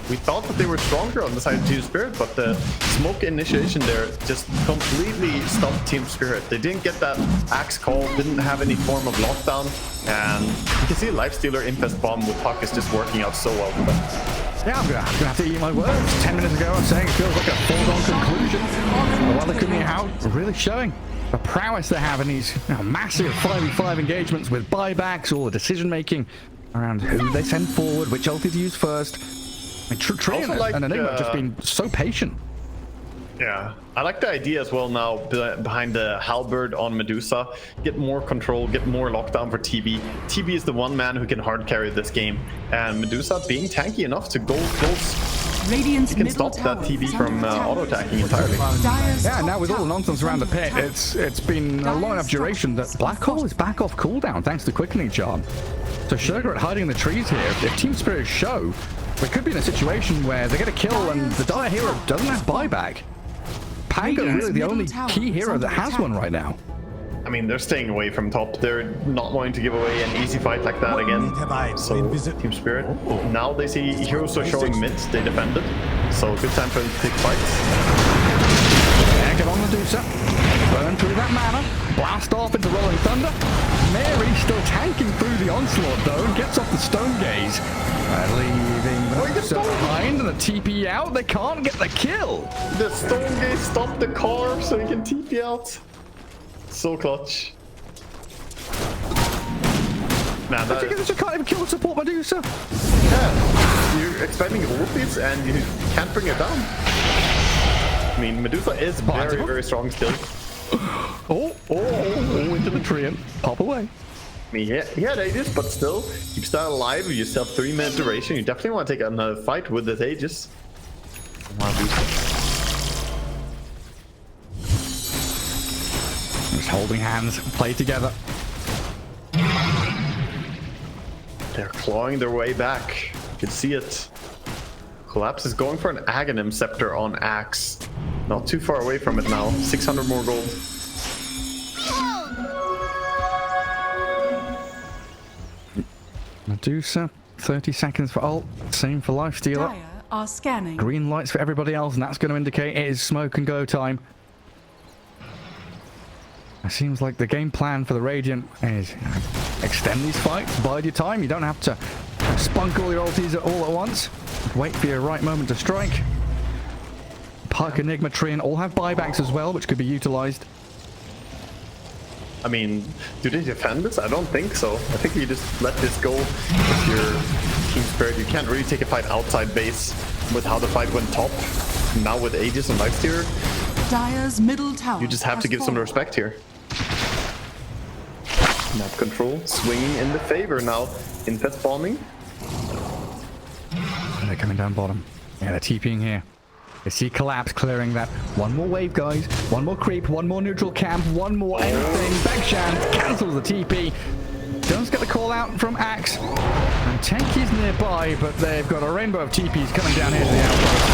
We thought that they were stronger on the side of Team Spirit, but the smoke initiation there just completely stopped Team Spirit. They didn't get that axe call, didn't have any form of lockdown, and you can see Lifestealer Infest Bomb with Puck is just working out so well for them. Yeah, I'm gonna have to eat my words. 10 minutes ago, I was saying it feels like a foregone conclusion. Ualeikumnihao really showing the prowess they have in these massive 5v5 engagements with buybacks, all the decision making around who they send forward, which ulti to use first. I mean, Tree and Enigma have just been so patient. Yeah, I like the idea as well now behind the halberd on Medusa. Get more control, get more lockdown for TB. TB is the one man who can hard carry this game, and Medusa being tanky enough to go close. Radiant's he can stop that TB from auto-attacking entirely. Yeah, now with all the nonsense around the pit, it's been a long enough duration that Black Hole is back off cooldown thanks to quickening charm. So Sugar hiding in the trees here. If Team Spirit show, we could be in a situation where they get a kill and the Dire hero doesn't have buyback. Pango really the only key hero that has one right now. I mean, they're staying away from top. They're not wanting to give away an easy fight like that again. So Team Spirit. Now they see heroes are showing mid. They defend it. So good time for them to take fights. Yeah, get on Medusa. Burn through that mana. Blast off into Rolling Thunder. Mary still tanking through the onslaught though and gets off the Stone Gaze. Leaving Medusa behind and the TP out. They can't get the kill. The Stone Gaze stopped the car so he can TP out. So clutch. Nah, I think they just can't even kill the support Medusa. Yeah, you're expecting ultis and you can't bring it down. I mean, Medusa is very, very strong still. Oh, into the tree and pop away. I mean, yeah, he had Aegis, but still, keeps that alive. You still have 3-minute duration. You definitely want to take another fight with this Aegis. Just holding hands, play together. They're clawing their way back. You can see it. Collapse is going for an Aghanim Scepter on Axe. Not too far away from it now. 600 more gold. Medusa, 30 seconds for ult. Same for Lifestealer. Dire are scanning. Green lights for everybody else, and that's going to indicate it is smoke and go time. It seems like the game plan for the Radiant is extend these fights, bide your time. You don't have to spunk all your ultis all at once. Wait for your right moment to strike. Puck, Enigma, Tree, and all have buybacks as well, which could be utilized. I mean, do they defend this? I don't think so. I think you just let this go. If you're Team Spirit, you can't really take a fight outside base with how the fight went top. Now with Aegis and Lifestealer, Dire's middle tower. you just have to give some respect here. Map control swinging in the favor now. Infest bombing. And they're coming down bottom. Yeah, they're TPing here. They see Collapse clearing that. One more wave, guys. One more creep. One more neutral camp. One more anything. Bagshan cancels the TP. Does get the call out from Axe. And Tenki's nearby, but they've got a rainbow of TPs coming down here to the outpost.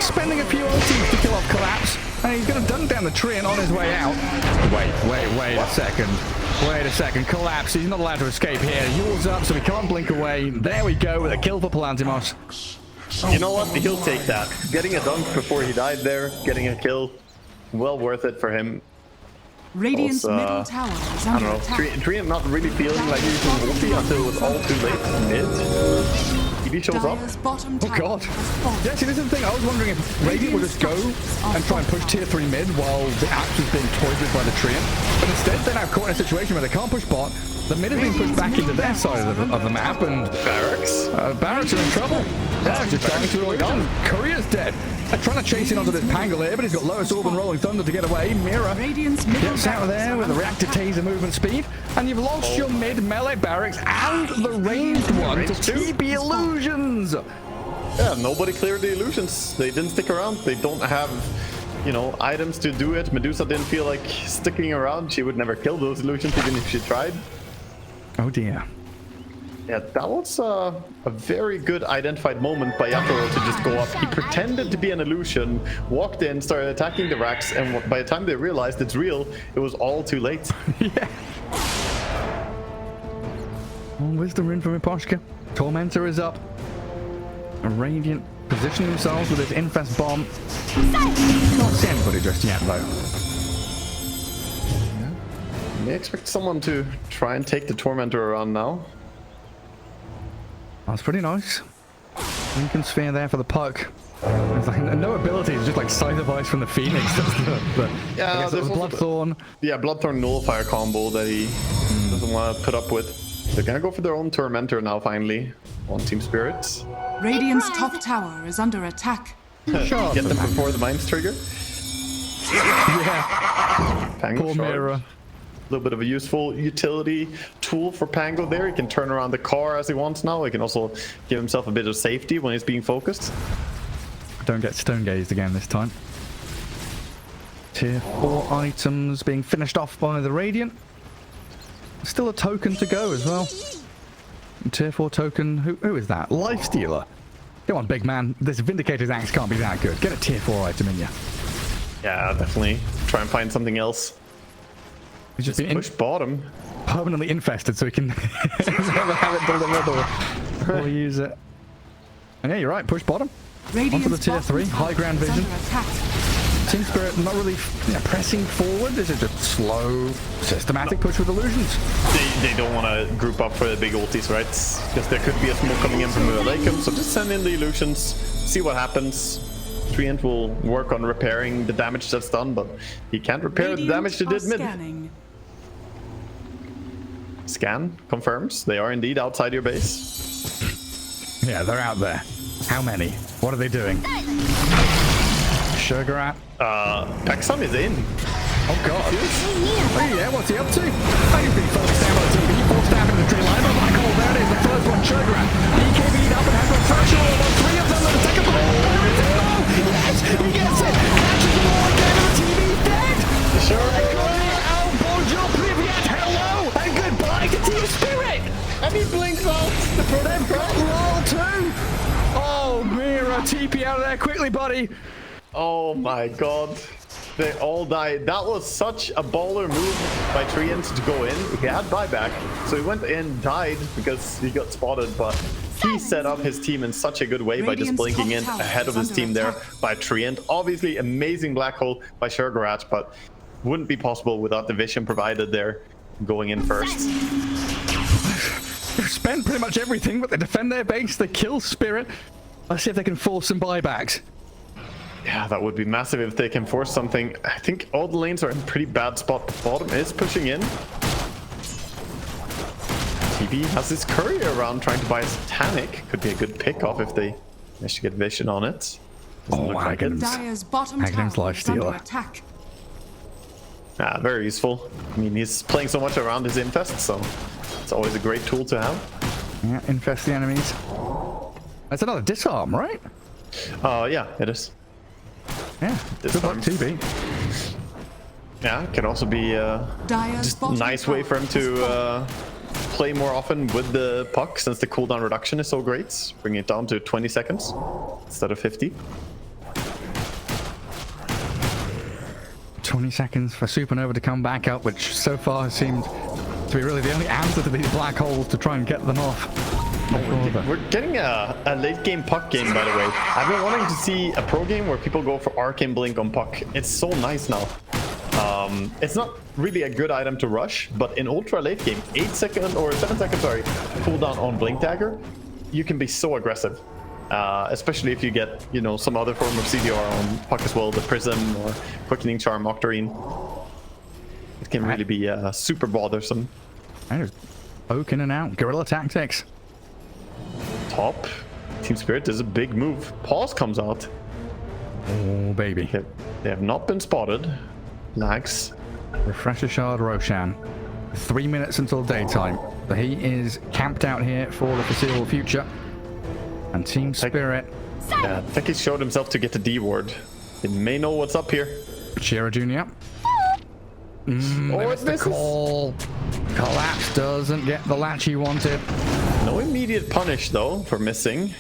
Spending a few ultis to kill off Collapse. And he's going to dunk down the tree and on his way out. Wait a second. Wait a second. Collapse. He's not allowed to escape here. Yours up, so he can't blink away. There we go with a kill for Palantimos. You know what? He'll take that. Getting a dunk before he died there, getting a kill, well worth it for him. Radiant's middle tower is I under don't know. attack. Tree not really feeling like using ulti until it was all too late. Mid. TB shows up. Dire's bottom Oh tower god. has fallen. Yeah, see, this is the thing. I was wondering if Radiant would just go and try and push tier 3 mid while the Axe was being toyed with by the Treant. But instead, they're now caught in a situation where they can't push bot. The mid is being pushed back into their side of the map, and Barracks. Barracks are in trouble. Barracks just dying through early on. Courier's dead. They're trying to chase in onto this Pangle here, but he's got lowest orb and Rolling Thunder to get away. Mira Radiant's middle gets out of there with a reactive taser movement speed, and you've lost your mid melee Barracks and the ranged one to TP illusions. Yeah, nobody cleared the illusions. They didn't stick around. They don't have, you know, items to do it. Medusa didn't feel like sticking around. She would never kill those illusions even if she tried. Oh dear. Yeah, that was a very good identified moment by Yatoro to just go up. He pretended to be an illusion, walked in, started attacking the racks, and by the time they realized it's real, it was all too late. Yeah. Oh, wisdom rune from Iposhka. Tormentor is up. A Radiant positioning themselves with his Infest bomb. Not see anybody just yet, though. May expect someone to try and take the Tormentor around now. That's pretty nice. Lincoln Sphere there for the puck. There's like no abilities, just like Scythe of Ice from the Phoenix. Yeah, there's Bloodthorn. Yeah, Bloodthorn Nullifier combo that he doesn't want to put up with. They're gonna go for their own Tormentor now, finally, on Team Spirit. Radiant's top tower is under attack. Sure. Get them before the mines trigger. Yeah. Pango Poor shard. Mira. A little bit of a useful utility tool for Pango there. He can turn around the car as he wants now. He can also give himself a bit of safety when he's being focused. Don't get stone gazed again this time. Tier 4 items being finished off by the Radiant. Still a token to go as well. Tier 4 token, who is that? Lifestealer. Come on, big man. This Vindicator's axe can't be that good. Get a tier 4 item in you. Yeah, definitely. Try and find something else. He's just been Push bottom. permanently infested so he can never have it delivered or use it. And yeah, you're right. Push bottom. Onto the tier 3. High ground vision. Team Spirit not really pressing forward. This is just slow, systematic push with illusions. They don't want to group up for the big ultis, right? Because there could be a smoke coming in from Ualeikum. So just send in the illusions, see what happens. Treant will work on repairing the damage that's done, but he can't repair the damage they did mid. Scan confirms they are indeed outside your base. Yeah, they're out there. How many? What are they doing? Sugarat. Paxson is in. Oh god. Oh yeah, what's he up to? Oh, he's been forced down on TV, forced down in the tree line. Oh my god, there it is, the first one, Sugarat. BKB'd up and has a threshold on 3 of them in the second ball. Yes, he gets it. Catches them all again and the TV's dead. Sure. Oh, bonjour, privyet, hello, and goodbye to Team Spirit. And he blinks out. They've got roll too. Oh, Mira, TP out of there quickly, buddy. Oh my god. They all died. That was such a baller move by Treant to go in. He had buyback, so he went in, died because he got spotted, but he set up his team in such a good way by just blinking in ahead of his team there by Treant. Obviously, amazing black hole by Sugarat, but wouldn't be possible without the vision provided there going in first. They've spent pretty much everything, but they defend their base, they kill Spirit. Let's see if they can force some buybacks. Yeah, that would be massive if they can force something. I think all the lanes are in pretty bad spot. Bottom is pushing in. TV has his courier around trying to buy a Satanic. Could be a good pick-off if they manage to get vision on it. Doesn't look like it. Dire's bottom Aghanim's tower is lifestealer. under attack. Ah, very useful. I mean, he's playing so much around his infest, so it's always a great tool to have. Yeah, infest the enemies. That's another disarm, right? Yeah, it is. Yeah, good luck, TB. Yeah, it can also be just a nice way for him to play more often with the puck, since the cooldown reduction is so great. Bring it down to 20 seconds instead of 50. 20 seconds for Supernova to come back up, which so far has seemed to be really the only answer to these black holes to try and get them off. We're getting a late game puck game, by the way. I've been wanting to see a pro game where people go for Arcane Blink on puck. It's so nice now. It's not really a good item to rush, but in ultra late game, 7 seconds, sorry, cooldown on Blink Dagger, you can be so aggressive. Especially if you get, some other form of CDR on puck as well, the Prism or Quickening Charm, Octarine. It can really be super bothersome. I just poke in and out. Guerrilla tactics. Top. Team Spirit is a big move. Pause comes out. Oh, baby. They have not been spotted. Lags. Refresher Shard Roshan. 3 minutes until daytime. So he is camped out here for the foreseeable future. And Team Spirit. Yeah, I think he showed himself to get the D ward. They may know what's up here. Shira Jr. Or this the is call. Collapse doesn't get the latch he wanted. no immediate punish though for missing.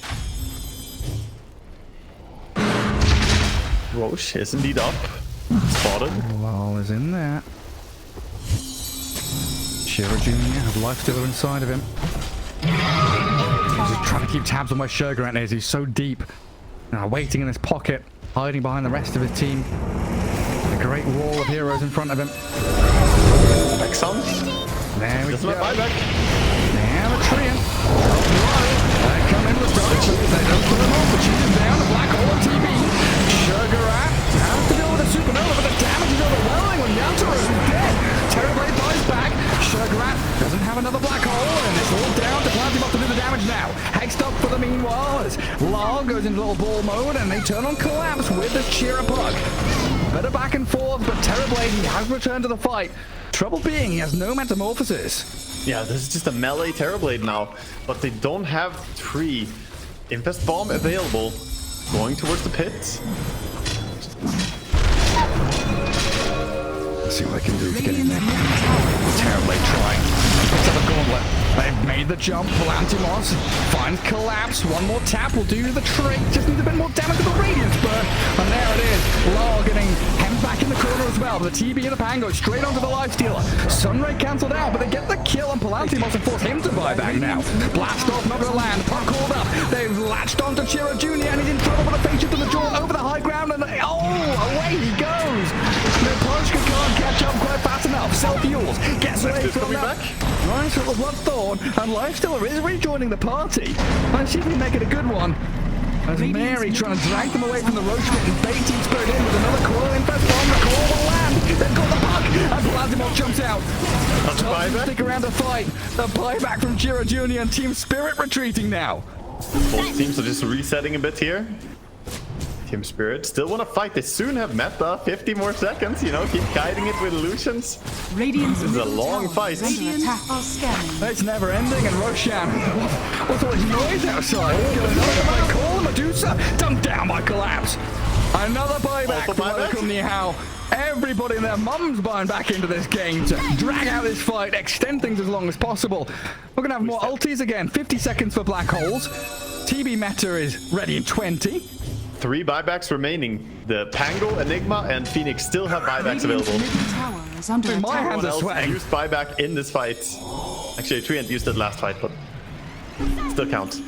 Roche is indeed up. Spotted. Lol is in there. Shiro Jr. has life stealer inside of him. He's just trying to keep tabs on where Shogun is. He's so deep. Waiting in his pocket, hiding behind the rest of his team. A great wall of heroes in front of him. Back some. There we Doesn't go. let buyback. Now a Treant. They come in with Dodge. They don't put him off, but she's down. The black hole on TV. Sugarat has to deal with a supernova, but the damage is overwhelming when Yantaro is dead. Terrorblade buys back. Sugarat doesn't have another black hole, and it's all down to Plantimos to do the damage now. Hexed up for the meanwhile as Lar goes into little ball mode, and they turn on Collapse with the Chirapug. Better back and forth, but Terrorblade, he has returned to the fight. Trouble being, he has no metamorphosis. Yeah, this is just a melee Terrorblade now, but they don't have 3. Infest Bomb available. Going towards the pit. Let's see what I can do to get in there. Terrorblade trying. Picks up a gauntlet. They've made the jump. Plantimos finds Collapse. One more tap will do the trick. Just needs a bit more damage to the Radiance Burn. And there it is. Lar getting hemmed back in the corner as well. The TB and the Pango straight onto the Lifestealer. Sunray cancelled out, but they get the kill on Plantimos and force him to buy back now. Blast off, not going to land. Puck called up. They've latched onto Chiro Jr. and he's in trouble with a face shift to the jaw over the high ground. And away he goes. The Polska can't catch up quite fast enough. Self-fuels. Gets away from that. Nice little Bloodthorn. And Lifestealer is rejoining the party. Let's see if we can make it a good one. As Mary trying to drag them away from the Roach Pit and baiting Spirit in with another coil infest bomb. The coil will land. They've got the puck. And Plantimos jumps out. Doesn't stick around to fight. The buyback from Chiro Jr. and Team Spirit retreating now. Both teams are just resetting a bit here. Team Spirit still want to fight. They soon have meta. 50 more seconds, you know, keep guiding it with illusions. Radiant's This is a middle long tower fight. is under attack. Are scanning. It's never ending, and Roshan, what's all this noise outside? Another call, Medusa, dumped down by Collapse. Another buyback Also from buyback? Ualeikumnihao. Everybody and their mums buying back into this game to drag out this fight, extend things as long as possible. We're going to have more ultis again. 50 seconds for black holes. TB meta is ready in 20. 3 buybacks remaining. The Pango, Enigma, and Phoenix still have buybacks available. Radiant's middle tower is under My attack. hands are Everyone else sweating. used buyback in this fight. Actually, Treant used it last fight, but still counts.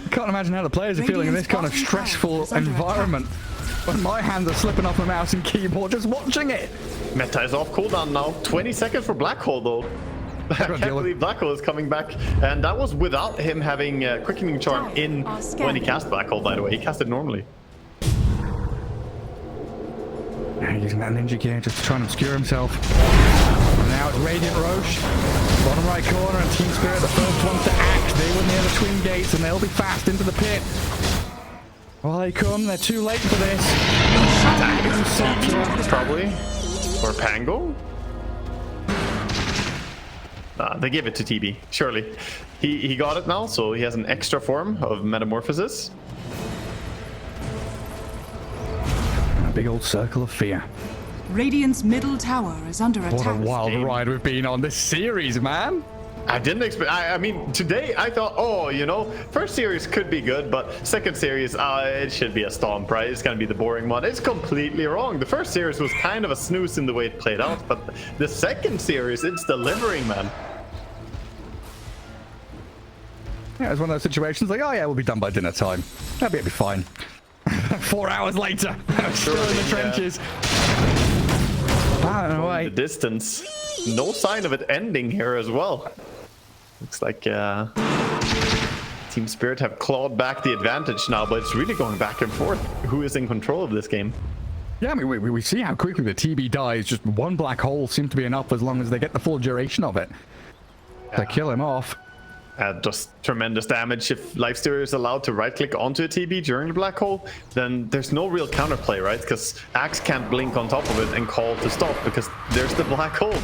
I can't imagine how the players are feeling in this kind of stressful environment when my hands are slipping off the mouse and keyboard just watching it. Meta is off cooldown now. 20 seconds for Black Hole, though. I can't deal with- believe Black Hole is coming back. And that was without him having Quickening Charm in when he cast Black Hole, by the way. He cast it normally. Now using that ninja gear just to try and obscure himself. And now it's Radiant Roche. Bottom right corner, and Team Spirit the first ones to act. They were near the twin gates and they'll be fast into the pit. Well, they come, they're too late for this. Probably. Or Pango? They give it to TB, surely. He got it now, so he has an extra form of Metamorphosis. A big old circle of fear. Radiant's middle tower is under What a attack. wild ride we've been on this series, man. I didn't expect. I mean, today I thought, oh, you know, first series could be good, but second series, it should be a stomp, right? It's gonna be the boring one. It's completely wrong. The first series was kind of a snooze in the way it played out, but the second series, it's delivering, man. Yeah, it's one of those situations like, oh yeah, we'll be done by dinner time. It'll be fine. 4 hours later, still in the trenches. Far away. The distance. No sign of it ending here as well. Looks like Team Spirit have clawed back the advantage now, but it's really going back and forth. Who is in control of this game? Yeah, I mean, we see how quickly the TB dies. Just one black hole seems to be enough as long as they get the full duration of it. To kill him off. Just tremendous damage. If Lifestealer is allowed to right-click onto a TB during the black hole, then there's no real counterplay, right? Because Axe can't blink on top of it and call to stop because there's the black hole.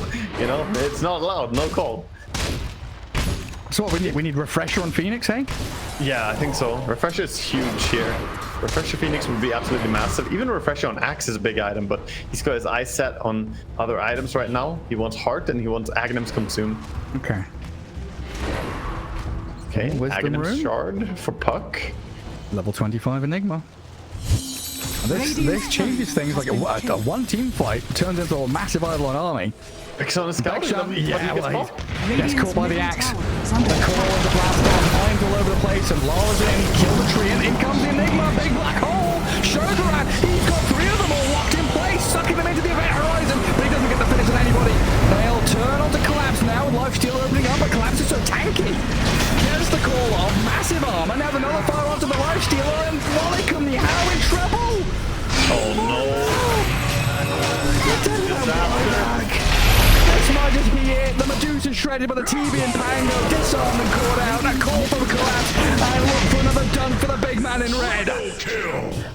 You know, it's not allowed. No call. So what, we need Refresher on Phoenix, eh? Yeah, I think so. Refresher is huge here. Refresher Phoenix would be absolutely massive. Even Refresher on Axe is a big item, but he's got his eyes set on other items right now. He wants Heart and he wants Aghanim's Consume. Okay. Okay, Wisdom Aghanim's Rune. Shard for Puck. Level 25 Enigma. This changes things like a one team fight turns into a massive Eidolon army. Vexon is scouting them, but he gets well, popped. he gets caught by the middle axe. tower is The under call attack. and the blast off, mines all over the place, and Lara's in, kill the tree, and in comes the Enigma, big black hole. Shogaran, he's got 3 of them all locked in place, sucking them into the event horizon, but he doesn't get the finish on anybody. They'll turn onto Collapse now, with lifesteal opening up, but Collapse is so tanky. There's the call off, massive armor, now the nullifier onto the lifestealer, and Ualeikumnihao in trouble. Oh no. Smudge is here, the Medusa shredded by the TV and Pango, disarmed and caught out, a call from Collapse, and look for another dunk for the big man in red.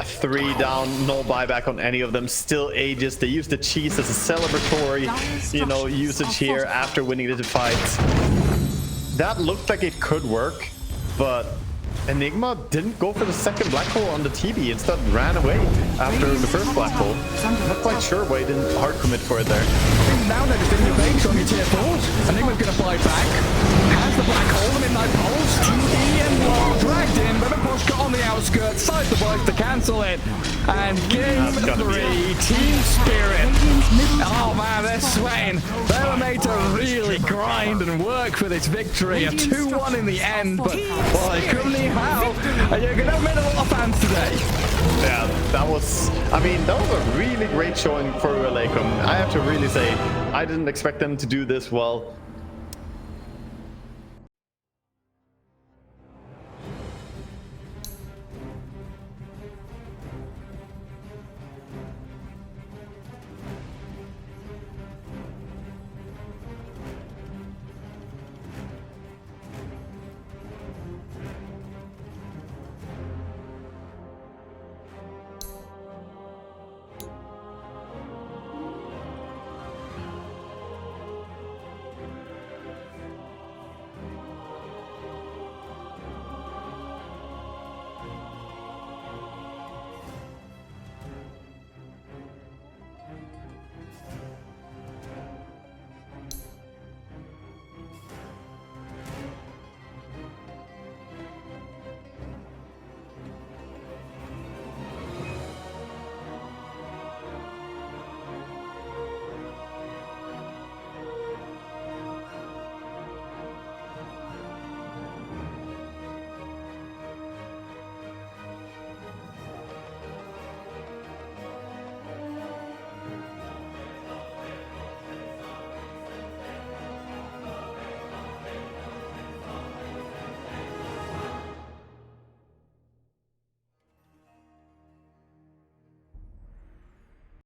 3 down, no buyback on any of them, still Aegis. They use the cheese as a celebratory, usage here after winning the fight. That looked like it could work, but Enigma didn't go for the second black hole on the TV, instead ran away after the first black hole. Not quite sure why he didn't hard commit for it there. Now they're just in your base on your tier 4s. Enigma's gonna fly back. Has the black hole, the midnight pulse, TV and Wall dragged in, but Poshka on the outskirts, side the voice to cancel it. And game 3, Team Spirit. Oh man, they're sweating. They were made to really grind and work for this victory. A 2-1 in the end, but Ualeikumnihao, you're gonna have made a lot of fans today. Yeah, that was a really great showing for Ualeikum. I have to really say, I didn't expect them to do this well.